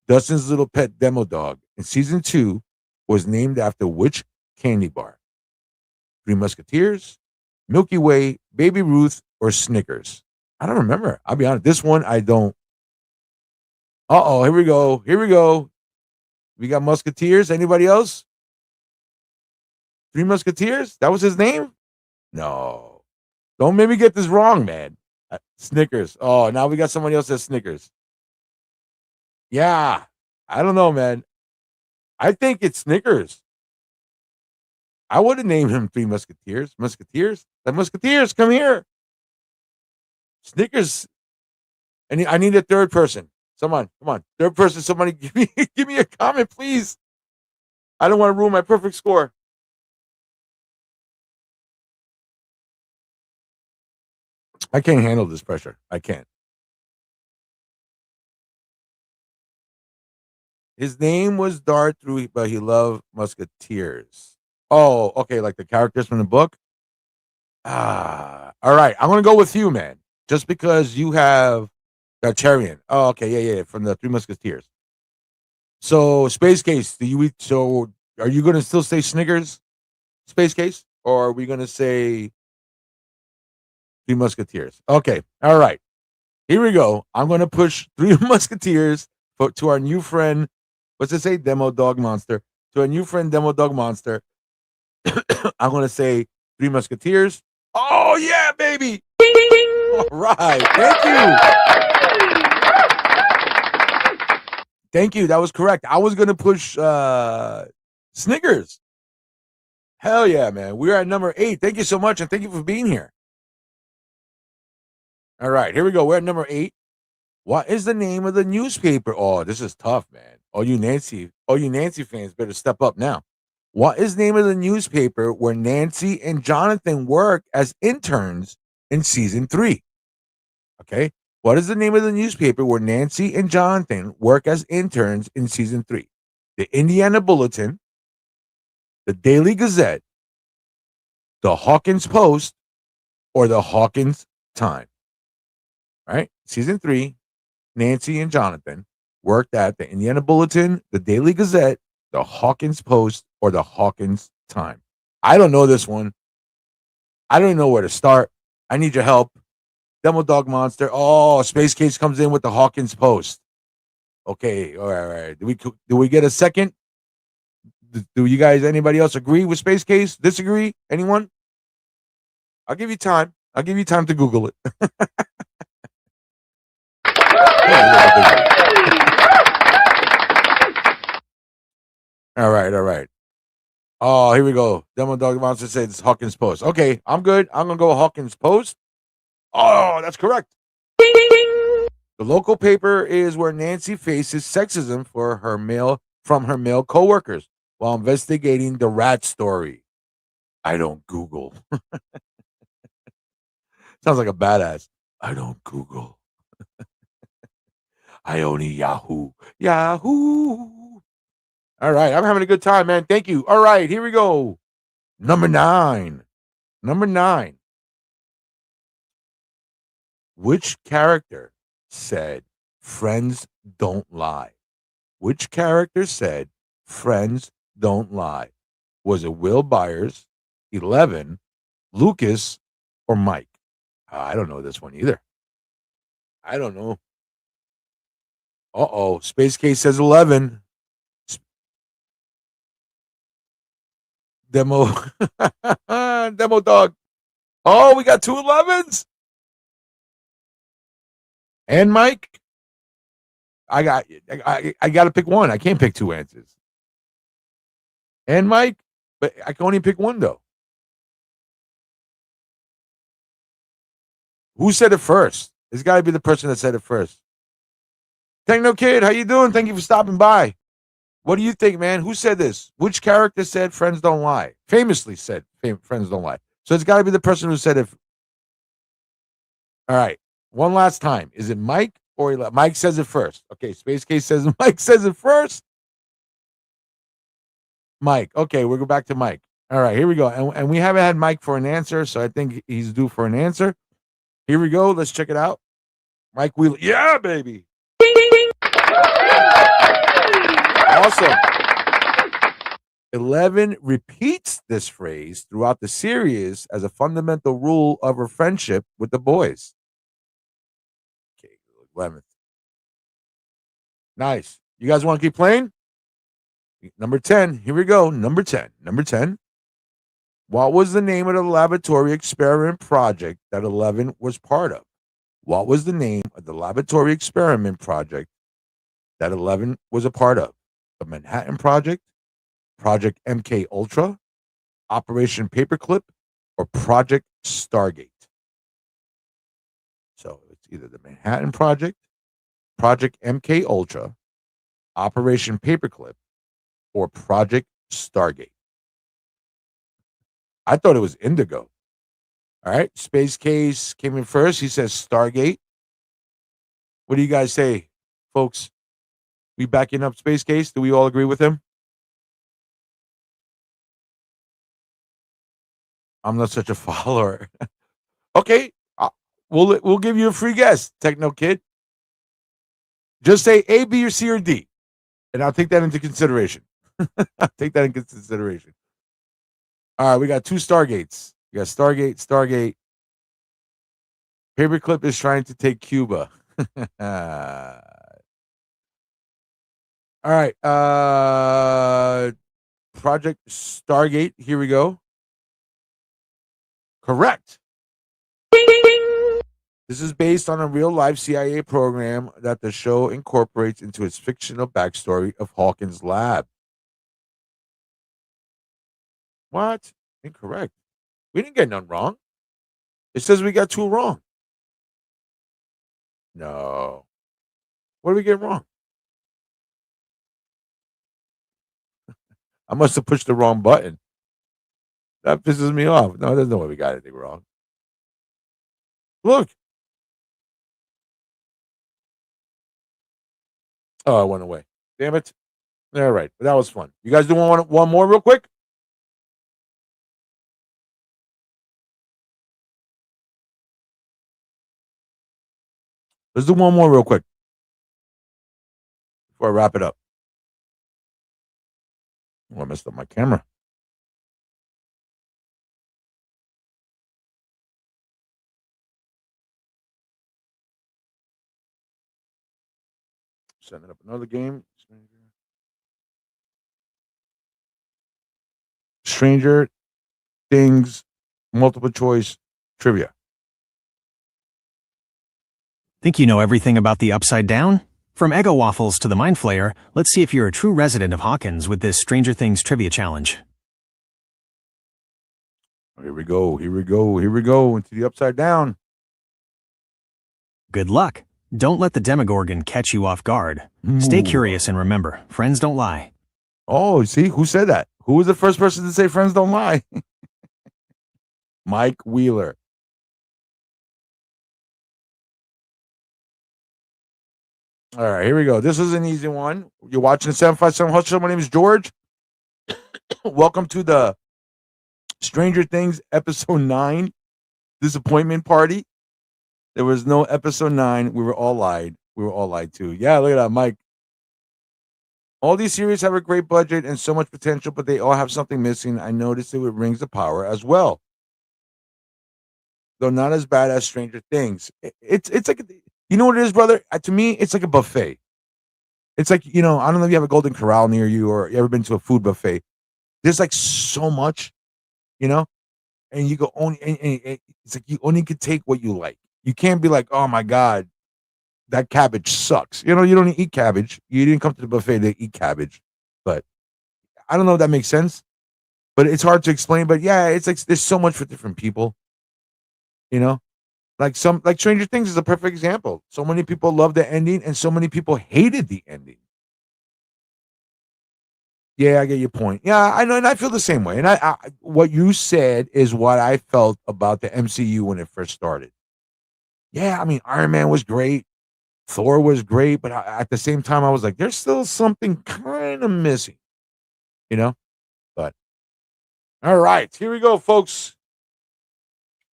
Dustin's little pet Demo Dog in season 2 was named after which candy bar? Three Musketeers, Milky Way, Baby Ruth, or Snickers? I don't remember. I'll be honest. This one I don't. Here we go. Here we go. We got Musketeers. Anybody else? Three Musketeers? That was his name? No. Don't make me get this wrong, man. Snickers. Oh, now we got somebody else that Snickers. Yeah. I don't know, man. I think it's Snickers. I would have named him Three Musketeers. Musketeers? The Musketeers, come here. Snickers. And I need a third person. Someone, come on. Third person, somebody give me a comment, please. I don't want to ruin my perfect score. I can't handle this pressure. I can't. His name was Dart through, but he loved Musketeers. Oh, okay, like the characters from the book. All right. I'm gonna go with you, man. Just because you have Dartarian. Oh, okay, yeah, from the Three Musketeers. So, Space Case, do you eat? So, are you gonna still say Snickers, Space Case, or are we gonna say Three Musketeers? Okay, all right. Here we go. I'm gonna push Three Musketeers to our new friend. What's it say? Demo Dog Monster. To our new friend, Demo Dog Monster. I'm gonna say Three Musketeers. Oh yeah, baby! All right, thank you. Thank you. That was correct. I was gonna push Snickers. Hell yeah, man. We're at number 8. Thank you so much, and thank you for being here. All right, here we go. We're at number 8. What is the name of the newspaper? Oh, this is tough, man. All you Nancy fans better step up now. What is the name of the newspaper where Nancy and Jonathan work as interns in season 3? Okay. What is the name of the newspaper where Nancy and Jonathan work as interns in season 3? The Indiana Bulletin, the Daily Gazette, the Hawkins Post, or the Hawkins Time? Right? Season 3, Nancy and Jonathan worked at the Indiana Bulletin, the Daily Gazette, the Hawkins Post, or the Hawkins Time. I don't know this one. I don't even know where to start. I need your help. Demo Dog Monster. Oh, Space Case comes in with the Hawkins Post. Okay, all right, all right. Do we get a second? Do you guys, anybody else agree with Space Case? Disagree? Anyone? I'll give you time. I'll give you time to Google it. All right, all right. Oh, here we go. Demo Dog Monster said it's Hawkins Post. Okay, I'm good. I'm gonna go Hawkins Post. Oh, that's correct. The local paper is where Nancy faces sexism from her male coworkers while investigating the rat story. I don't Google. Sounds like a badass. I don't Google. I only Yahoo. Yahoo. All right, I'm having a good time, man. Thank you. All right, here we go. Number 9. Number 9. Which character said friends don't lie? Which character said friends don't lie? Was it Will Byers, 11, Lucas, or Mike? I don't know this one either. I don't know. Uh-oh. Space Case says 11. Demo. Demo Dog. Oh, we got 2 11s. And Mike? I got to pick one. I can't pick 2 answers. And Mike? But I can only pick one, though. Who said it first? It's got to be the person that said it first. Techno Kid, how you doing? Thank you for stopping by. What do you think, man? Who said this? Which character said friends don't lie? Famously said friends don't lie. So it's got to be the person who said it. All right. One last time. Is it Mike or Mike says it first? Okay. Space Case says Mike says it first. Mike. Okay. We'll go back to Mike. All right. Here we go. And we haven't had Mike for an answer. So I think he's due for an answer. Here we go. Let's check it out. Mike Wheeler. Yeah, baby. Awesome. 11 repeats this phrase throughout the series as a fundamental rule of her friendship with the boys. Okay, 11th. Nice. You guys want to keep playing? Number 10. Here we go. Number 10. Number 10. What was the name of the laboratory experiment project that 11 was part of? What was the name of the laboratory experiment project that 11 was a part of? The Manhattan Project, Project MK Ultra, Operation Paperclip, or Project Stargate? So it's either the Manhattan Project, Project MK Ultra, Operation Paperclip, or Project Stargate. I thought it was Indigo. All right, Space Case came in first. He says Stargate. What do you guys say, folks? We backing up Space Case? Do we all agree with him? I'm not such a follower. Okay, we'll give you a free guess, Techno Kid. Just say A, B, or C, or D, and I'll take that into consideration. I'll take that into consideration. All right, we got 2 Stargates. We got Stargate. Paperclip is trying to take Cuba. All right, Project Stargate. Here we go. Correct. This is based on a real-life CIA program that the show incorporates into its fictional backstory of Hawkins' lab. What? Incorrect. We didn't get none wrong. It says we got 2 wrong. No. What did we get wrong? I must have pushed the wrong button. That pisses me off. No, there's no way we got anything wrong. Look. Oh, it went away. Damn it. All right. But that was fun. You guys do one more real quick? Let's do one more real quick before I wrap it up. Oh, I messed up my camera. Setting up another game. Stranger Things multiple choice trivia. Think you know everything about the Upside Down? From Eggo Waffles to the Mind Flayer, let's see if you're a true resident of Hawkins with this Stranger Things trivia challenge. Here we go. Here we go. Here we go into the Upside Down. Good luck. Don't let the Demogorgon catch you off guard. Stay Ooh. curious and remember, friends don't lie. Oh, see, who said that? Who was the first person to say friends don't lie? Mike Wheeler. All right, here we go. This is an easy one. You're watching the 757 Hustle. My name is George. Welcome to the Stranger Things episode 9 disappointment party. There was no episode 9. We were all lied. We were all lied to. Yeah, look at that, Mike. All these series have a great budget and so much potential, but they all have something missing. I noticed it with Rings of Power as well. Though not as bad as Stranger Things. It's like, you know what it is, brother? To me, it's like a buffet. It's like, I don't know if you have a Golden Corral near you or you ever been to a food buffet. There's like so much, and you go only, and it's like you only can take what you like. You can't be like, oh my God, that cabbage sucks. You don't eat cabbage. You didn't come to the buffet to eat cabbage. But I don't know if that makes sense. But it's hard to explain. But yeah, it's like there's so much for different people. Like Stranger Things is a perfect example. So many people love the ending, and so many people hated the ending. Yeah, I get your point. Yeah, I know, and I feel the same way. And I what you said is what I felt about the MCU when it first started. Yeah, I mean, Iron Man was great, Thor was great, but at the same time, I was like, there's still something kind of missing, you know. But all right, here we go, folks.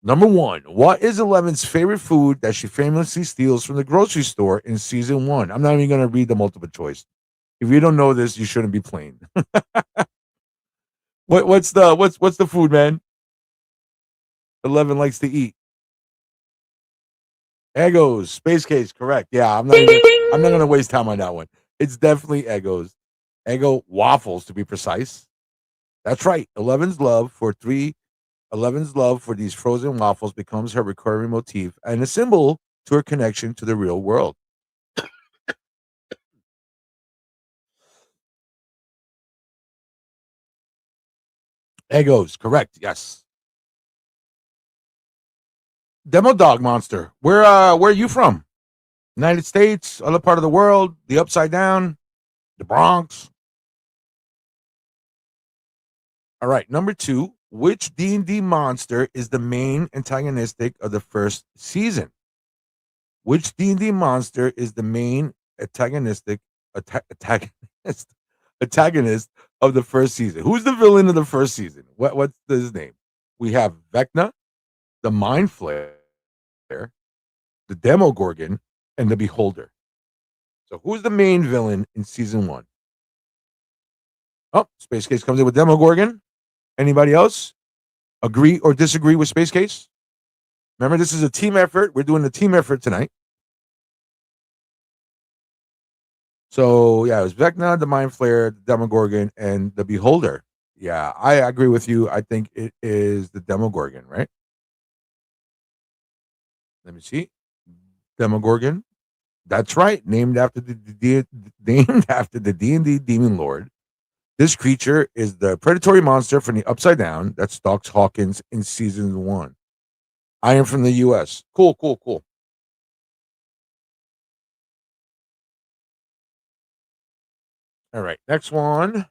Number 1, what is Eleven's favorite food that she famously steals from the grocery store in season 1? I'm not even going to read the multiple choice. If you don't know this, you shouldn't be playing. What's the food, man? 11 likes to eat. Eggos, Space Case, correct. Yeah, I'm not going to waste time on that one. It's definitely Eggos. Eggo waffles, to be precise. That's right. Eleven's love for these frozen waffles becomes her recurring motif and a symbol to her connection to the real world. Eggos, correct. Yes. Demo Dog Monster. Where are you from? United States, other part of the world, the Upside Down, the Bronx. All right, number 2. Which D&D monster is the main antagonistic of the first season? Which D&D monster is the main antagonist of the first season? Who's the villain of the first season? What's his name? We have Vecna, the Mind Flayer, the Demogorgon, and the Beholder. So who's the main villain in season 1? Oh, Space Case comes in with Demogorgon. Anybody else agree or disagree with Space Case? Remember, this is a team effort. We're doing a team effort tonight. So, yeah, it was Vecna, the Mind Flayer, the Demogorgon, and the Beholder. Yeah, I agree with you. I think it is the Demogorgon, right? Let me see. Demogorgon. That's right. Named after the D&D Demon Lord. This creature is the predatory monster from the Upside Down that stalks Hawkins in season 1. I am from the U.S. Cool. All right, next one.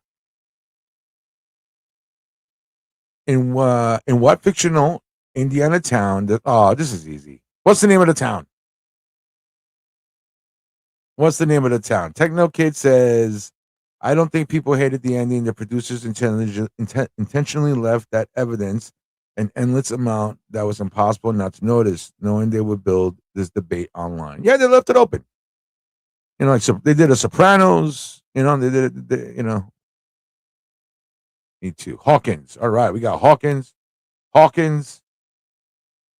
In what fictional Indiana town? This is easy. What's the name of the town? What's the name of the town? Techno Kid says, I don't think people hated the ending. The producers intentionally left that evidence an endless amount that was impossible not to notice, knowing they would build this debate online. Yeah, they left it open. Like so they did a Sopranos. They did it. Me too. Hawkins. All right, we got Hawkins. Hawkins.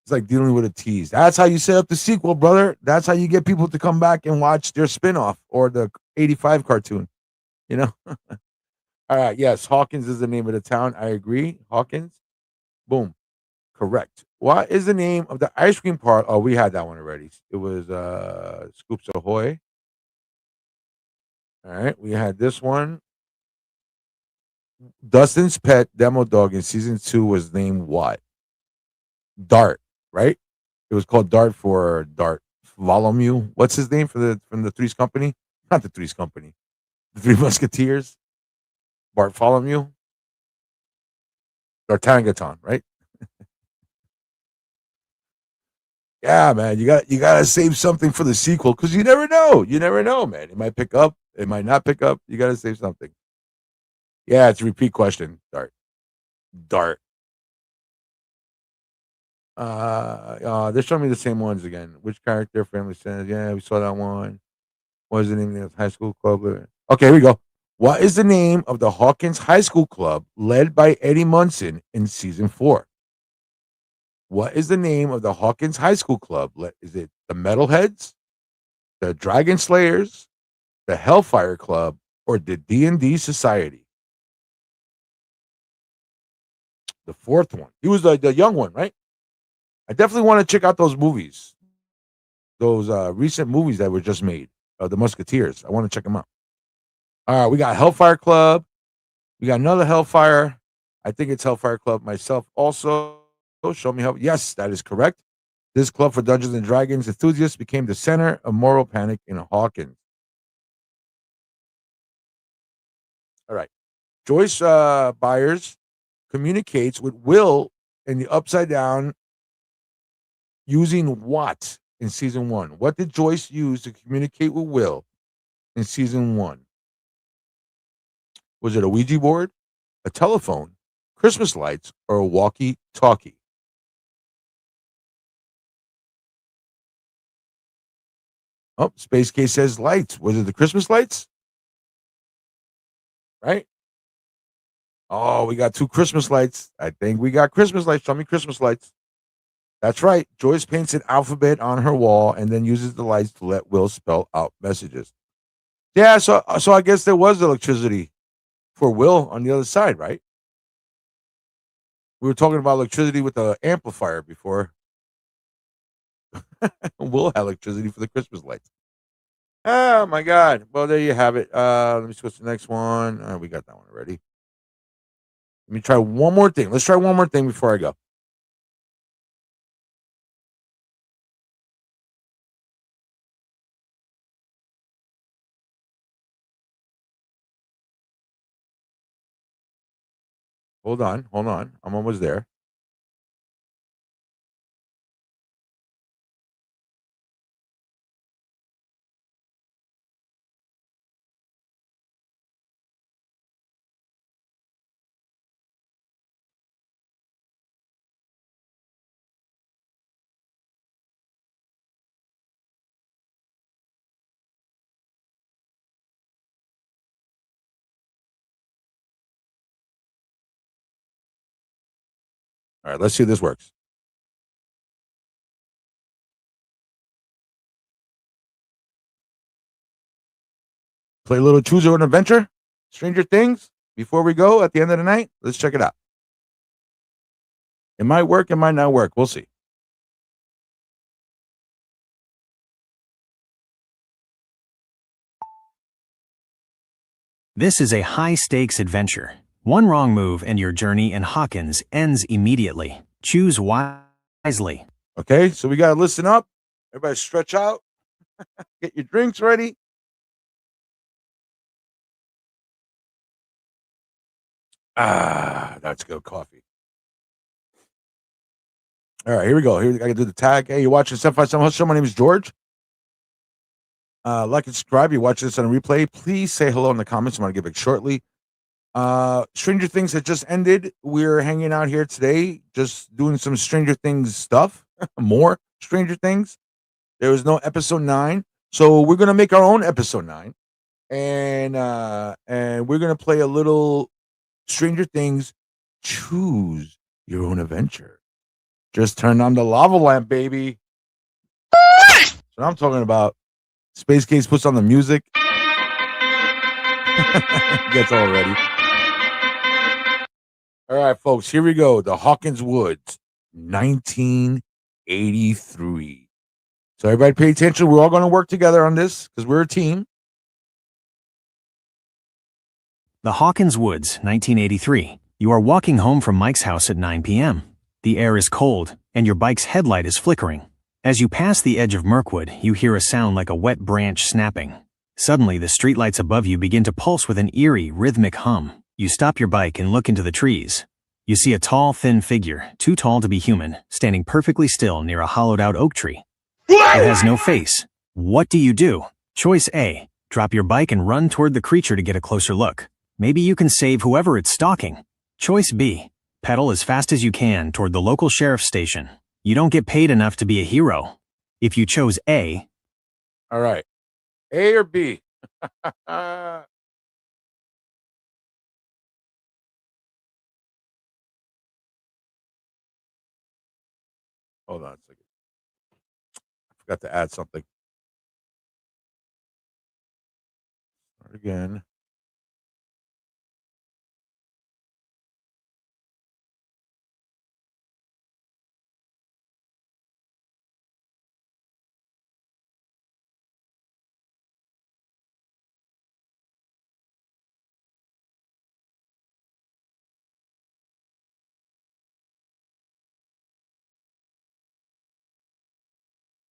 It's like dealing with a tease. That's how you set up the sequel, brother. That's how you get people to come back and watch their spinoff or the 85 cartoon. All right. Yes, Hawkins is the name of the town. I agree. Hawkins. Boom. Correct. What is the name of the ice cream park? Oh, we had that one already. It was Scoops Ahoy. All right. We had this one. Dustin's pet demo dog in season 2 was named what? Dart, right? It was called Dart for Dart. Bartholomew. What's his name from the Three's Company? Not the Three's Company. The Three Musketeers. Bartholomew. D'Artagnan, right? Yeah, man. You gotta save something for the sequel because you never know. You never know, man. It might pick up. It might not pick up. You gotta save something. Yeah, it's a repeat question. Dart. Dart. They're showing me the same ones again. Which character family says? Yeah, we saw that one. What is the name of the high school club? Okay, here we go. What is the name of the Hawkins High School Club led by Eddie Munson in season 4? What is the name of the Hawkins High School Club? Is it the Metalheads, the Dragon Slayers, the Hellfire Club, or the D&D Society? The fourth one. He was the young one, right? I definitely want to check out those movies. Those recent movies that were just made. The Musketeers. I want to check them out. All right, we got Hellfire Club. We got another Hellfire. I think it's Hellfire Club myself also. Show me how. Yes, that is correct. This club for Dungeons and Dragons enthusiasts became the center of moral panic in Hawkins. All right. Joyce Byers communicates with Will in the Upside Down using what in season 1? What did Joyce use to communicate with Will in season 1? Was it a Ouija board, a telephone, Christmas lights, or a walkie-talkie? Oh, Space Case says lights. Was it the Christmas lights? Right? Oh, we got 2 Christmas lights. I think we got Christmas lights. Show me Christmas lights. That's right. Joyce paints an alphabet on her wall and then uses the lights to let Will spell out messages. Yeah, so I guess there was electricity for Will on the other side, right? We were talking about electricity with the amplifier before. Will had electricity for the Christmas lights. Oh my God! Well, there you have it. Let me switch to the next one. We got that one already. Let me try one more thing. Let's try one more thing before I go. Hold on. I'm almost there. All right, let's see if this works. Play a little Choose Your Own Adventure, Stranger Things. Before we go at the end of the night, let's check it out. It might work, it might not work. We'll see. This is a high-stakes adventure. One wrong move and your journey in Hawkins ends immediately. Choose wisely. Okay, so we got to listen up. Everybody stretch out. Get your drinks ready. That's good coffee. All right, here we go. Here I gotta do the tag. Hey, you're watching 757 Hustle. My name is George. Like and subscribe. You're watching this on a replay. Please say hello in the comments. I'm gonna get back shortly. Stranger Things had just ended. We're hanging out here today, just doing some Stranger Things stuff. More Stranger Things. There was no episode 9, so we're gonna make our own episode 9, and we're gonna play a little Stranger Things. Choose your own adventure. Just turn on the lava lamp, baby. That's what I'm talking about. Space Case puts on the music. Gets all ready. All right, folks, here we go. The Hawkins Woods, 1983. So everybody pay attention. We're all going to work together on this because we're a team. The Hawkins Woods, 1983. You are walking home from Mike's house at 9 p.m. The air is cold, and your bike's headlight is flickering. As you pass the edge of Mirkwood, you hear a sound like a wet branch snapping. Suddenly, the streetlights above you begin to pulse with an eerie, rhythmic hum. You stop your bike and look into the trees. You see a tall, thin figure, too tall to be human, standing perfectly still near a hollowed-out oak tree. It has no face. What do you do? Choice A. Drop your bike and run toward the creature to get a closer look. Maybe you can save whoever it's stalking. Choice B. Pedal as fast as you can toward the local sheriff's station. You don't get paid enough to be a hero. If you chose A... All right. A or B? Hold on a second. I forgot to add something. Start again.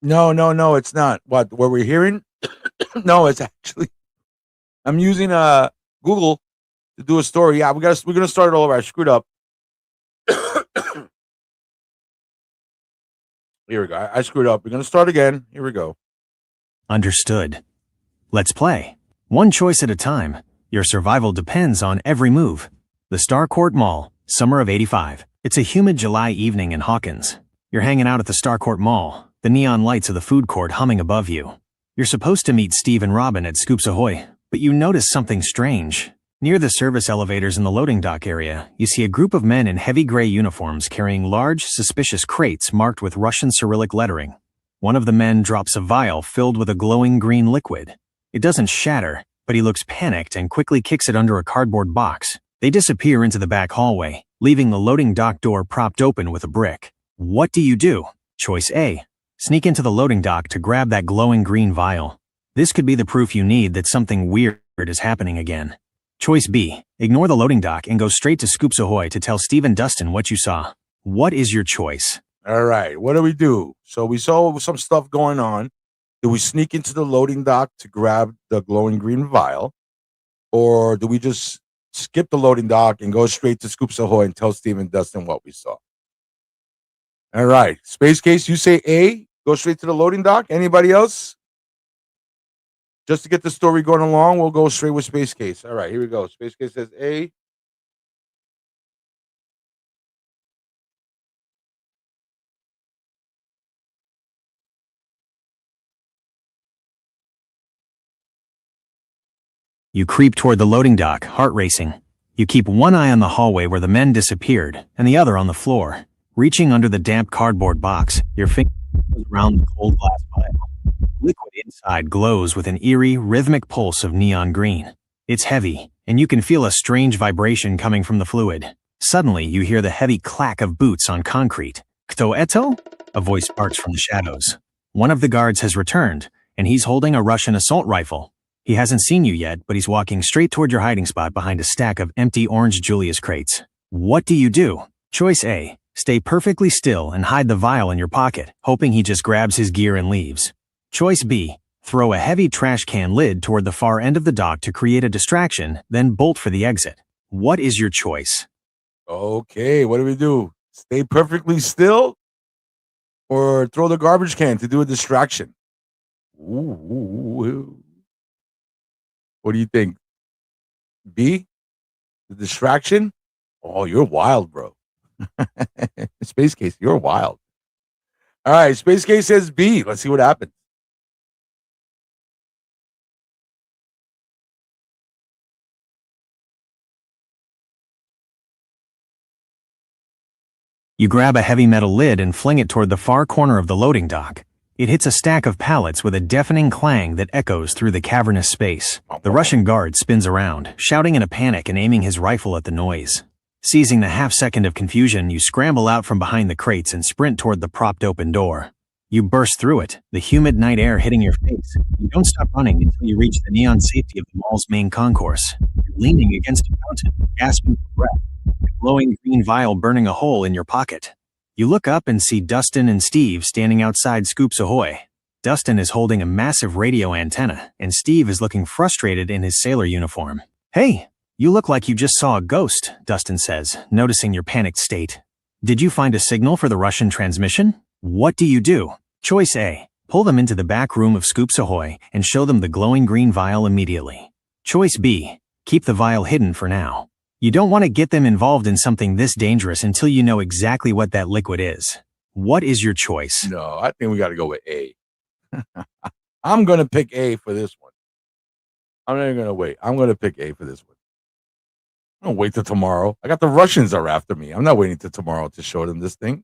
No, it's not. What we're hearing? No, it's actually I'm using Google to do a story. Yeah, we're gonna start it all over. I screwed up. Here we go. I screwed up. We're gonna start again. Here we go. Understood. Let's play. One choice at a time. Your survival depends on every move. The Starcourt Mall, summer of '85. It's a humid July evening in Hawkins. You're hanging out at the Starcourt Mall, the neon lights of the food court humming above you. You're supposed to meet Steve and Robin at Scoops Ahoy, but you notice something strange. Near the service elevators in the loading dock area, you see a group of men in heavy gray uniforms carrying large, suspicious crates marked with Russian Cyrillic lettering. One of the men drops a vial filled with a glowing green liquid. It doesn't shatter, but he looks panicked and quickly kicks it under a cardboard box. They disappear into the back hallway, leaving the loading dock door propped open with a brick. What do you do? Choice A. Sneak into the loading dock to grab that glowing green vial. This could be the proof you need that something weird is happening again. Choice B. Ignore the loading dock and go straight to Scoops Ahoy to tell Steve and Dustin what you saw. What is your choice? All right. What do we do? So we saw some stuff going on. Do we sneak into the loading dock to grab the glowing green vial? Or do we just skip the loading dock and go straight to Scoops Ahoy and tell Steve and Dustin what we saw? All right. Space Case, you say A, go straight to the loading dock. Anybody else? Just to get the story going along, we'll go straight with Space Case. All right, here we go. Space Case says A. You creep toward the loading dock, heart racing. You keep one eye on the hallway where the men disappeared, and the other on the floor. Reaching under the damp cardboard box, your finger goes around the cold glass vial. The liquid inside glows with an eerie, rhythmic pulse of neon green. It's heavy, and you can feel a strange vibration coming from the fluid. Suddenly, you hear the heavy clack of boots on concrete. Kto eto? A voice sparks from the shadows. One of the guards has returned, and he's holding a Russian assault rifle. He hasn't seen you yet, but he's walking straight toward your hiding spot behind a stack of empty Orange Julius crates. What do you do? Choice A. Stay perfectly still and hide the vial in your pocket, hoping he just grabs his gear and leaves. Choice B. Throw a heavy trash can lid toward the far end of the dock to create a distraction, then bolt for the exit. What is your choice? Okay, what do we do? Stay perfectly still or throw the garbage can to do a distraction. Ooh. What do you think? B, the distraction? Oh, you're wild, bro. Space Case, you're wild. All right, Space Case says B. Let's see what happens. You grab a heavy metal lid and fling it toward the far corner of the loading dock. It hits a stack of pallets with a deafening clang that echoes through the cavernous space. The Russian guard spins around, shouting in a panic and aiming his rifle at the noise. Seizing the half-second of confusion, you scramble out from behind the crates and sprint toward the propped open door. You burst through it, the humid night air hitting your face. You don't stop running until you reach the neon safety of the mall's main concourse. You're leaning against a fountain, gasping for breath, the glowing green vial burning a hole in your pocket. You look up and see Dustin and Steve standing outside Scoops Ahoy. Dustin is holding a massive radio antenna, and Steve is looking frustrated in his sailor uniform. "Hey, you look like you just saw a ghost," Dustin says, noticing your panicked state. "Did you find a signal for the Russian transmission? What do you do?" Choice A. Pull them into the back room of Scoops Ahoy and show them the glowing green vial immediately. Choice B. Keep the vial hidden for now. You don't want to get them involved in something this dangerous until you know exactly what that liquid is. What is your choice? No, I think we got to go with A. I'm going to pick A for this one. I'm not even going to wait. I'm going to pick A for this one. I don't wait till tomorrow. I got the Russians are after me. I'm not waiting till tomorrow to show them this thing.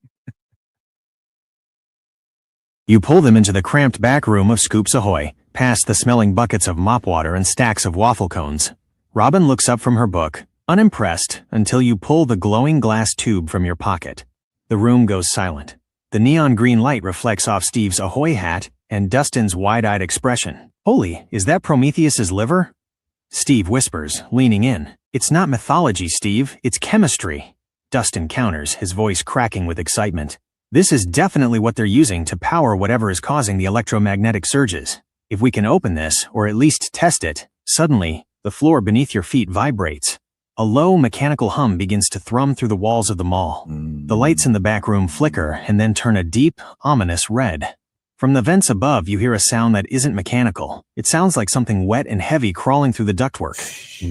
You pull them into the cramped back room of Scoops Ahoy, past the smelling buckets of mop water and stacks of waffle cones. Robin looks up from her book, unimpressed, until you pull the glowing glass tube from your pocket. The room goes silent. The neon green light reflects off Steve's Ahoy hat and Dustin's wide-eyed expression. "Holy, is that Prometheus's liver?" Steve whispers, leaning in. "It's not mythology, Steve, it's chemistry." Dustin counters, his voice cracking with excitement. "This is definitely what they're using to power whatever is causing the electromagnetic surges. If we can open this, or at least test it." Suddenly, the floor beneath your feet vibrates. A low mechanical hum begins to thrum through the walls of the mall. The lights in the back room flicker and then turn a deep, ominous red. From the vents above, you hear a sound that isn't mechanical. It sounds like something wet and heavy crawling through the ductwork.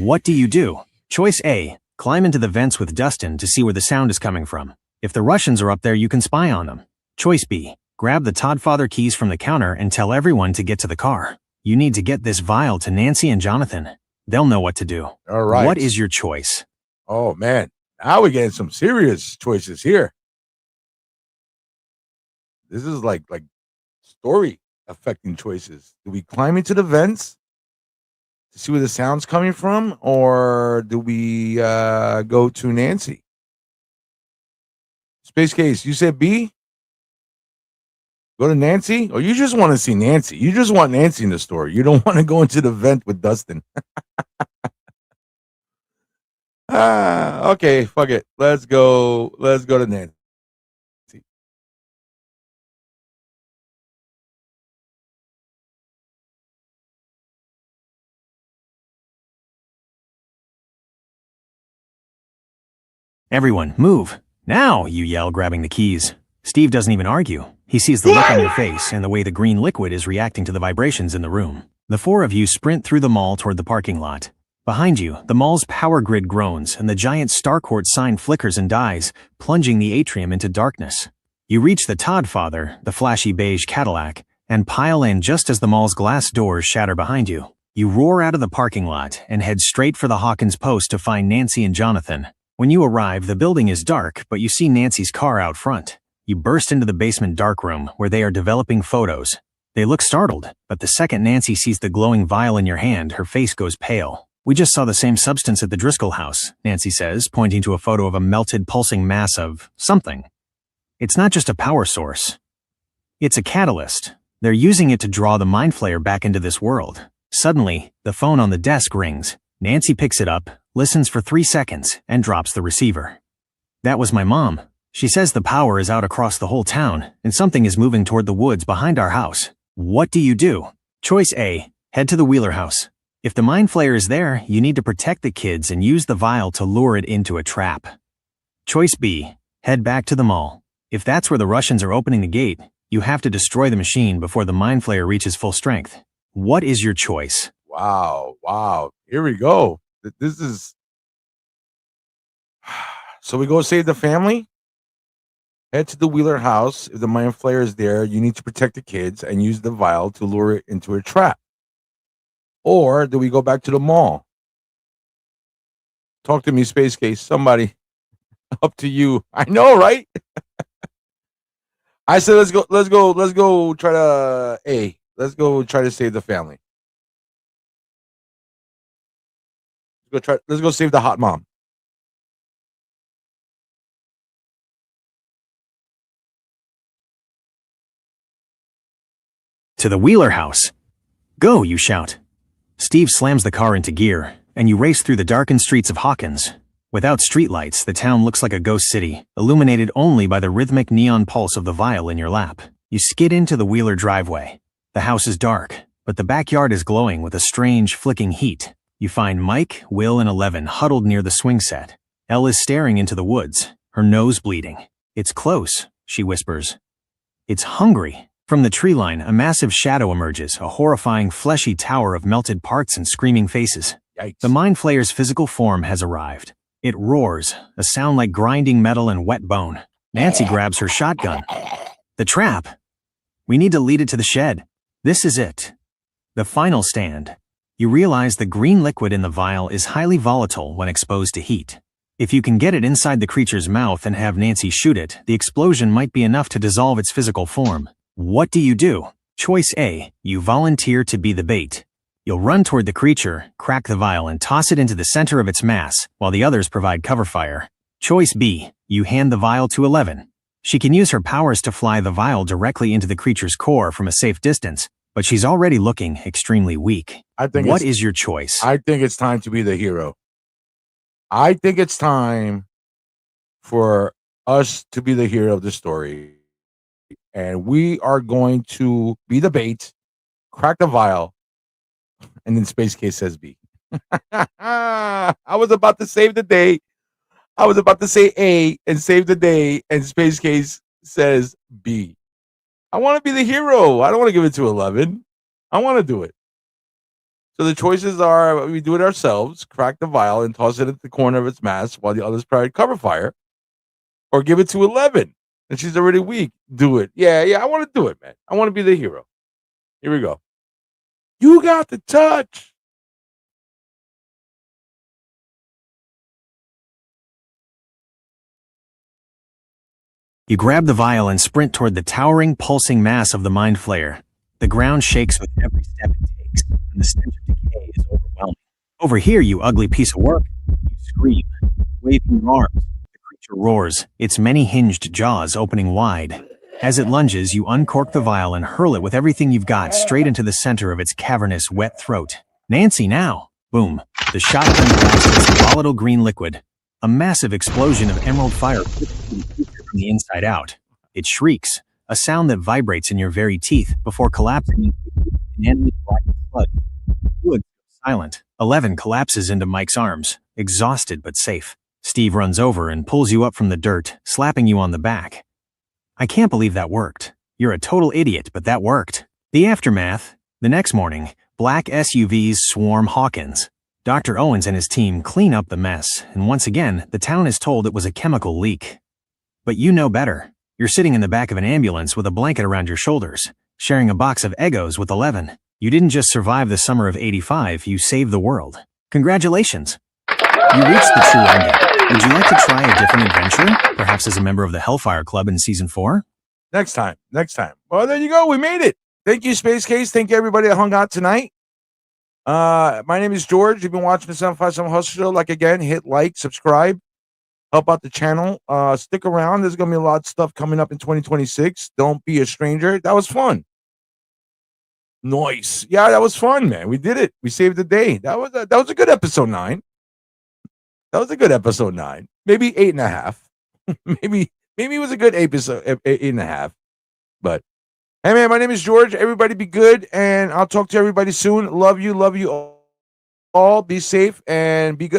What do you do? Choice A. Climb into the vents with Dustin to see where the sound is coming from. If the Russians are up there, you can spy on them. Choice B. Grab the Toddfather keys from the counter and tell everyone to get to the car. You need to get this vial to Nancy and Jonathan. They'll know what to do. All right. What is your choice? Oh, man. Now we're getting some serious choices here. This is like story affecting choices. Do we climb into the vents to see where the sound's coming from, or do we go to Nancy? Space Case, you said B? Go to Nancy? Or you just want to see Nancy? You just want Nancy in the story. You don't want to go into the vent with Dustin. Okay, fuck it. Let's go to Nancy. Everyone, move. Now, you yell, grabbing the keys. Steve doesn't even argue. He sees the look on your face and the way the green liquid is reacting to the vibrations in the room. The four of you sprint through the mall toward the parking lot. Behind you, the mall's power grid groans and the giant Starcourt sign flickers and dies, plunging the atrium into darkness. You reach the Toddfather, the flashy beige Cadillac, and pile in just as the mall's glass doors shatter behind you. You roar out of the parking lot and head straight for the Hawkins post to find Nancy and Jonathan. When you arrive, the building is dark, but you see Nancy's car out front. You burst into the basement darkroom, where they are developing photos. They look startled, but the second Nancy sees the glowing vial in your hand, her face goes pale. "We just saw the same substance at the Driscoll house," Nancy says, pointing to a photo of a melted, pulsing mass of something. "It's not just a power source. It's a catalyst. They're using it to draw the Mind Flayer back into this world." Suddenly, the phone on the desk rings. Nancy picks it up, listens for 3 seconds, and drops the receiver. "That was my mom. She says the power is out across the whole town, and something is moving toward the woods behind our house. What do you do?" Choice A. Head to the Wheeler house. If the Mind Flayer is there, you need to protect the kids and use the vial to lure it into a trap. Choice B. Head back to the mall. If that's where the Russians are opening the gate, you have to destroy the machine before the Mind Flayer reaches full strength. What is your choice? Wow. Here we go. This is. So we go save the family. Head to the Wheeler house. If the Mind Flayer is there, you need to protect the kids and use the vial to lure it into a trap. Or do we go back to the mall? Talk to me, Space Case. Somebody. Up to you. I know, right? I said let's go try to let's go try to save the family. Let's go save the hot mom. To the Wheeler house. Go, you shout. Steve slams the car into gear, and you race through the darkened streets of Hawkins. Without streetlights, the town looks like a ghost city, illuminated only by the rhythmic neon pulse of the vial in your lap. You skid into the Wheeler driveway. The house is dark, but the backyard is glowing with a strange, flicking heat. You find Mike, Will, and 11 huddled near the swing set. Elle is staring into the woods, her nose bleeding. It's close, she whispers. It's hungry. From the tree line, a massive shadow emerges, a horrifying, fleshy tower of melted parts and screaming faces. Yikes. The Mind Flayer's physical form has arrived. It roars, a sound like grinding metal and wet bone. Nancy grabs her shotgun. The trap. We need to lead it to the shed. This is it. The final stand. You realize the green liquid in the vial is highly volatile when exposed to heat. If you can get it inside the creature's mouth and have Nancy shoot it, the explosion might be enough to dissolve its physical form. What do? Choice A. You volunteer to be the bait. You'll run toward the creature, crack the vial, and toss it into the center of its mass, while the others provide cover fire. Choice B. You hand the vial to 11. She can use her powers to fly the vial directly into the creature's core from a safe distance, but she's already looking extremely weak. What is your choice? I think it's time to be the hero. I think it's time for us to be the hero of the story. And we are going to be the bait, crack the vial, and then Space Case says B. I was about to save the day. I was about to say A and save the day, and Space Case says B. I want to be the hero. I don't want to give it to 11. I want to do it. So the choices are we do it ourselves, crack the vial, and toss it at the corner of its mass while the others provide cover fire, or give it to 11. And she's already weak. Do it. Yeah, I want to do it, man. I want to be the hero. Here we go. You got the touch. You grab the vial and sprint toward the towering, pulsing mass of the Mind Flayer. The ground shakes with every step it takes, and the stench of decay is overwhelming. Over here, you ugly piece of work. You scream, waving your arms. The creature roars, its many hinged jaws opening wide. As it lunges, you uncork the vial and hurl it with everything you've got straight into the center of its cavernous, wet throat. Nancy, now! Boom. The shotgun blasts this volatile green liquid. A massive explosion of emerald fire from the inside out. It shrieks, a sound that vibrates in your very teeth before collapsing into an inanimate black sludge. Wood, silent. 11 collapses into Mike's arms, exhausted but safe. Steve runs over and pulls you up from the dirt, slapping you on the back. I can't believe that worked. You're a total idiot, but that worked. The aftermath. The next morning, black SUVs swarm Hawkins. Dr. Owens and his team clean up the mess, and once again, the town is told it was a chemical leak. But you know better. You're sitting in the back of an ambulance with a blanket around your shoulders, sharing a box of Eggos with 11. You didn't just survive the summer of '85, you saved the world. Congratulations. You reached the true ending. Would you like to try a different adventure? Perhaps as a member of the Hellfire Club in Season 4? Next time. Well, there you go. We made it. Thank you, Space Case. Thank you, everybody that hung out tonight. My name is George. You've been watching the 757 Hustle Show. Like, again, hit like, subscribe, help out the channel. Stick around. There's going to be a lot of stuff coming up in 2026. Don't be a stranger. That was fun. Nice. Yeah, that was fun, man. We did it. We saved the day. That was a good episode 9. That was a good episode 9. Maybe 8.5. maybe it was a good episode 8.5. But hey, man, my name is George. Everybody be good, and I'll talk to everybody soon. Love you all. Be safe and be good.